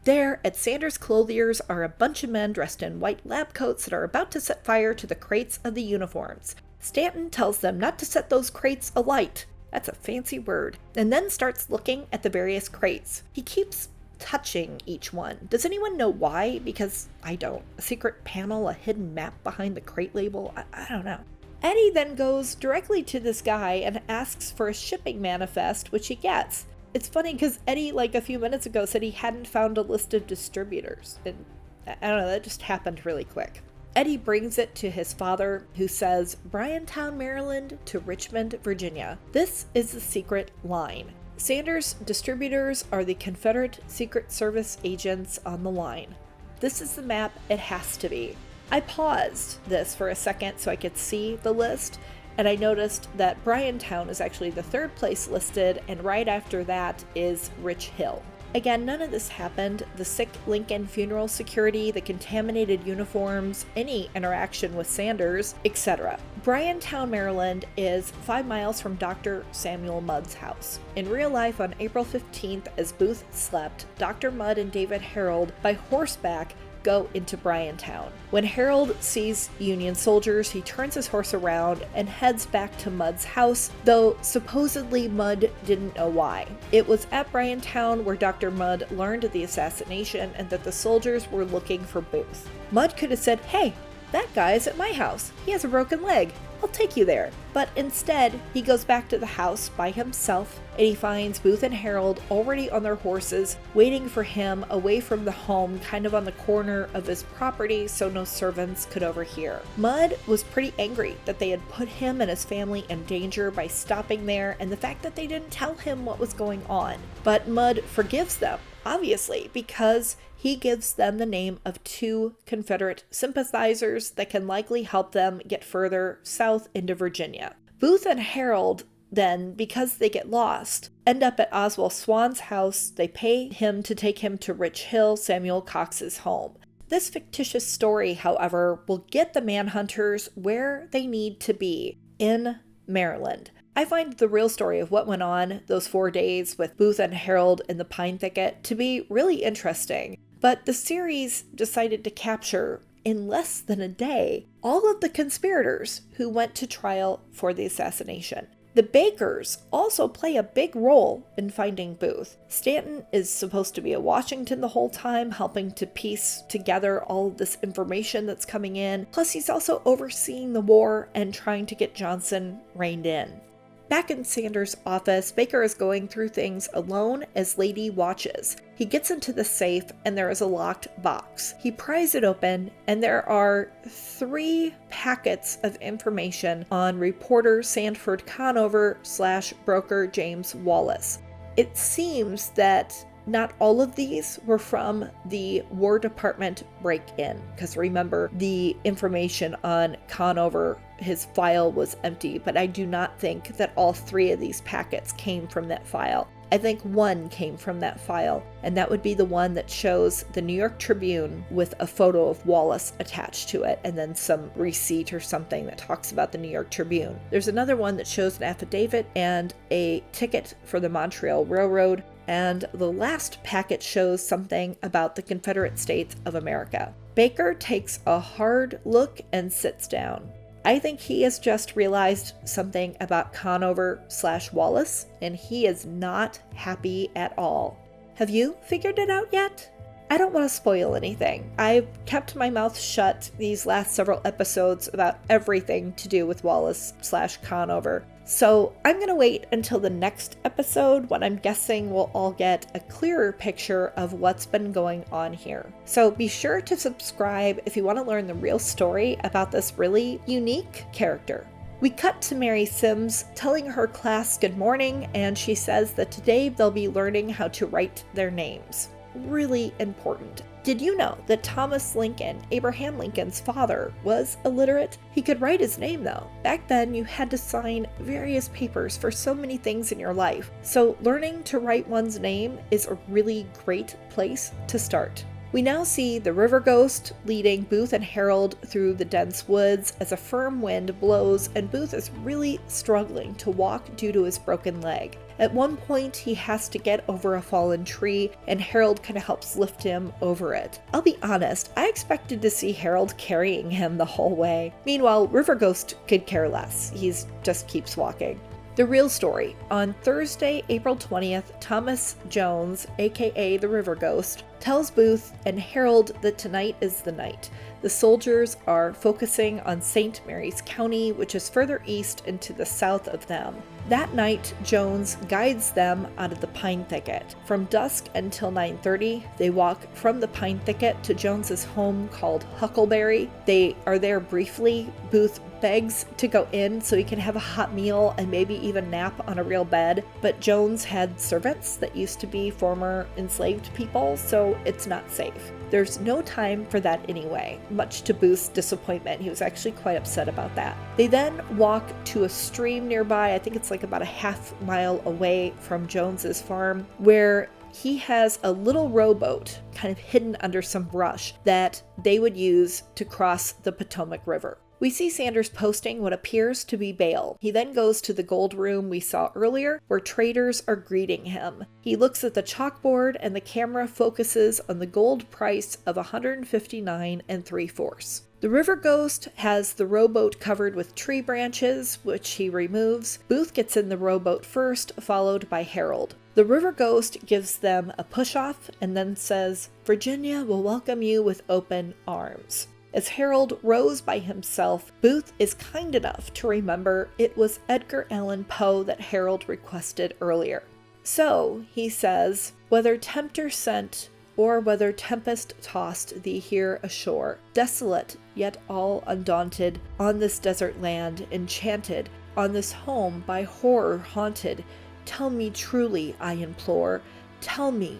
There, at Sanders' clothiers, are a bunch of men dressed in white lab coats that are about to set fire to the crates of the uniforms. Stanton tells them not to set those crates alight. That's a fancy word. And then starts looking at the various crates. He keeps touching each one. Does anyone know why? Because I don't. A secret panel, a hidden map behind the crate label? I don't know. Eddie then goes directly to this guy and asks for a shipping manifest, which he gets. It's funny because Eddie, like a few minutes ago, said he hadn't found a list of distributors. And I don't know, that just happened really quick. Eddie brings it to his father, who says, Bryantown, Maryland to Richmond, Virginia. This is the secret line. Sanders' distributors are the Confederate Secret Service agents on the line. This is the map it has to be. I paused this for a second so I could see the list, and I noticed that Bryantown is actually the third place listed, and right after that is Rich Hill. Again, none of this happened. The sick Lincoln funeral security, the contaminated uniforms, any interaction with Sanders, etc. Bryantown, Maryland is 5 miles from Dr. Samuel Mudd's house. In real life, on April 15th, as Booth slept, Dr. Mudd and David Herold, by horseback, go into Bryantown. When Herold sees Union soldiers, he turns his horse around and heads back to Mudd's house, though supposedly Mudd didn't know why. It was at Bryantown where Dr. Mudd learned of the assassination and that the soldiers were looking for Booth. Mudd could have said, hey, that guy's at my house. He has a broken leg. I'll take you there. But instead, he goes back to the house by himself, and he finds Booth and Herold already on their horses, waiting for him away from the home, kind of on the corner of his property so no servants could overhear. Mudd was pretty angry that they had put him and his family in danger by stopping there, and the fact that they didn't tell him what was going on. But Mudd forgives them, obviously, because he gives them the name of 2 Confederate sympathizers that can likely help them get further south into Virginia. Booth and Herold then, because they get lost, end up at Oswald Swan's house. They pay him to take him to Rich Hill, Samuel Cox's home. This fictitious story, however, will get the manhunters where they need to be, in Maryland. I find the real story of what went on those 4 days with Booth and Herold in the pine thicket to be really interesting. But the series decided to capture, in less than a day, all of the conspirators who went to trial for the assassination. The Bakers also play a big role in finding Booth. Stanton is supposed to be at Washington the whole time, helping to piece together all of this information that's coming in. Plus, he's also overseeing the war and trying to get Johnson reined in. Back in Sanders' office, Baker is going through things alone as Lady watches. He gets into the safe and there is a locked box. He pries it open and there are 3 packets of information on reporter Sanford Conover / broker James Wallace. It seems that not all of these were from the War Department break-in, because remember, the information on Conover, his file was empty, but I do not think that all 3 of these packets came from that file. I think 1 came from that file, and that would be the one that shows the New York Tribune with a photo of Wallace attached to it, and then some receipt or something that talks about the New York Tribune. There's another one that shows an affidavit and a ticket for the Montreal Railroad, and the last packet shows something about the Confederate States of America. Baker takes a hard look and sits down. I think he has just realized something about Conover / Wallace, and he is not happy at all. Have you figured it out yet? I don't want to spoil anything. I've kept my mouth shut these last several episodes about everything to do with Wallace / Conover. So I'm going to wait until the next episode when I'm guessing we'll all get a clearer picture of what's been going on here. So be sure to subscribe if you want to learn the real story about this really unique character. We cut to Mary Sims telling her class good morning, and she says that today they'll be learning how to write their names. Really important. Did you know that Thomas Lincoln, Abraham Lincoln's father, was illiterate? He could write his name though. Back then you had to sign various papers for so many things in your life. So learning to write one's name is a really great place to start. We now see the river ghost leading Booth and Herold through the dense woods as a firm wind blows and Booth is really struggling to walk due to his broken leg. At one point, he has to get over a fallen tree, and Herold kind of helps lift him over it. I'll be honest, I expected to see Herold carrying him the whole way. Meanwhile, River Ghost could care less. He just keeps walking. The real story. On Thursday, April 20th, Thomas Jones, aka the River Ghost, tells Booth and Herold that tonight is the night. The soldiers are focusing on St. Mary's County, which is further east and to the south of them. That night, Jones guides them out of the pine thicket. From dusk until 9:30, they walk from the pine thicket to Jones's home called Huckleberry. They are there briefly. Booth begs to go in so he can have a hot meal and maybe even nap on a real bed, but Jones had servants that used to be former enslaved people, so it's not safe. There's no time for that anyway, much to Booth's disappointment. He was actually quite upset about that. They then walk to a stream nearby. I think it's like about a half mile away from Jones's farm, where he has a little rowboat kind of hidden under some brush that they would use to cross the Potomac River. We see Sanders posting what appears to be bail. He then goes to the gold room we saw earlier, where traders are greeting him. He looks at the chalkboard and the camera focuses on the gold price of 159 3/4. The River Ghost has the rowboat covered with tree branches, which he removes. Booth gets in the rowboat first, followed by Herold. The River Ghost gives them a push-off and then says, "Virginia will welcome you with open arms." As Herold rows by himself, Booth is kind enough to remember it was Edgar Allan Poe that Herold requested earlier. So, he says, "Whether tempter sent, or whether tempest tossed thee here ashore, desolate, yet all undaunted, on this desert land, enchanted, on this home by horror haunted, tell me truly, I implore, tell me,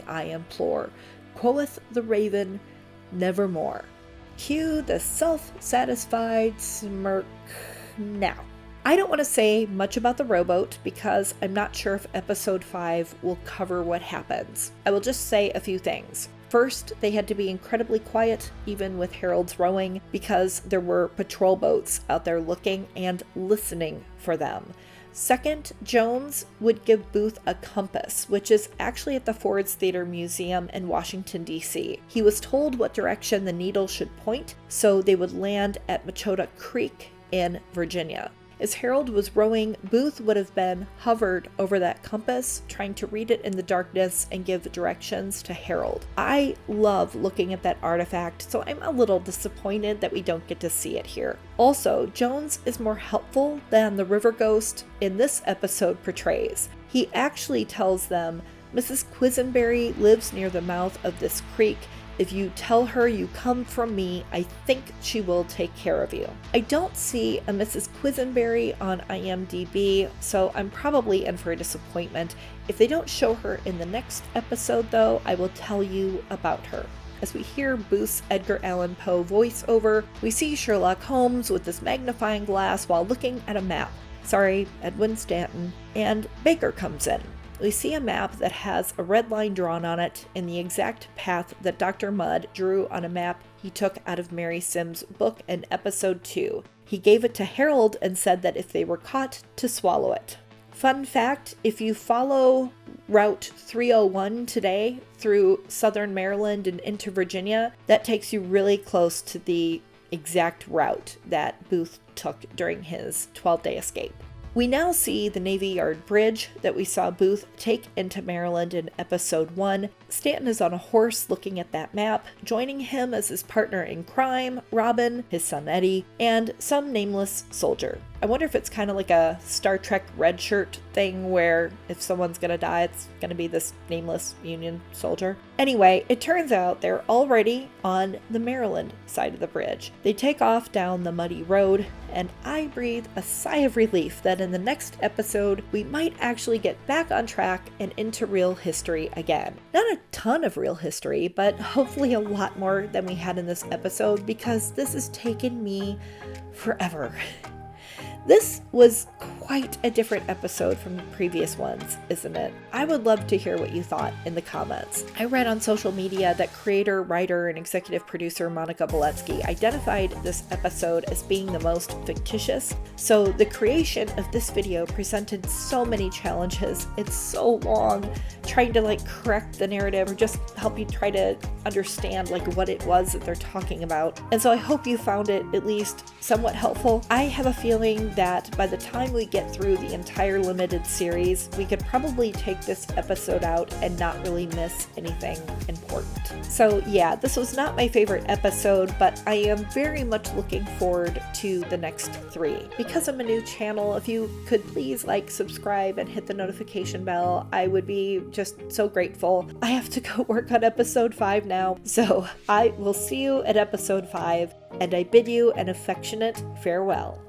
I implore, quoth the raven, nevermore." Cue the self-satisfied smirk now. I don't want to say much about the rowboat because I'm not sure if episode 5 will cover what happens. I will just say a few things. First, they had to be incredibly quiet, even with Herold's rowing, because there were patrol boats out there looking and listening for them. Second, Jones would give Booth a compass, which is actually at the Ford's Theater Museum in Washington, D.C. He was told what direction the needle should point, so they would land at Machota Creek in Virginia. As Herold was rowing, Booth would have been hovered over that compass, trying to read it in the darkness and give directions to Herold. I love looking at that artifact, so I'm a little disappointed that we don't get to see it here. Also, Jones is more helpful than the River Ghost in this episode portrays. He actually tells them, "Mrs. Quisenberry lives near the mouth of this creek. If you tell her you come from me, I think she will take care of you." I don't see a Mrs. Quisenberry on IMDb, so I'm probably in for a disappointment. If they don't show her in the next episode, though, I will tell you about her. As we hear Booth's Edgar Allan Poe voiceover, we see Sherlock Holmes with this magnifying glass while looking at a map. Sorry, Edwin Stanton. And Baker comes in. We see a map that has a red line drawn on it in the exact path that Dr. Mudd drew on a map he took out of Mary Sims' book in episode 2. He gave it to Herold and said that if they were caught, to swallow it. Fun fact, if you follow Route 301 today through southern Maryland and into Virginia, that takes you really close to the exact route that Booth took during his 12-day escape. We now see the Navy Yard Bridge that we saw Booth take into Maryland in episode 1. Stanton is on a horse looking at that map. Joining him as his partner in crime, Robin, his son Eddie, and some nameless soldier. I wonder if it's kind of like a Star Trek red shirt thing where if someone's gonna die, it's gonna be this nameless Union soldier. Anyway, it turns out they're already on the Maryland side of the bridge. They take off down the muddy road, and I breathe a sigh of relief that in the next episode, we might actually get back on track and into real history again. Not a ton of real history, but hopefully a lot more than we had in this episode because this has taken me forever. This was quite a different episode from the previous ones, isn't it? I would love to hear what you thought in the comments. I read on social media that creator, writer, and executive producer Monica Beletsky identified this episode as being the most fictitious. So the creation of this video presented so many challenges. It's so long, trying to correct the narrative or just help you try to understand what it was that they're talking about. And so I hope you found it at least somewhat helpful. I have a feeling that by the time we get through the entire limited series, we could probably take this episode out and not really miss anything important. So yeah, this was not my favorite episode, but I am very much looking forward to the next 3. Because I'm a new channel, if you could please subscribe and hit the notification bell, I would be just so grateful. I have to go work on episode 5 now, so I will see you at episode 5, and I bid you an affectionate farewell.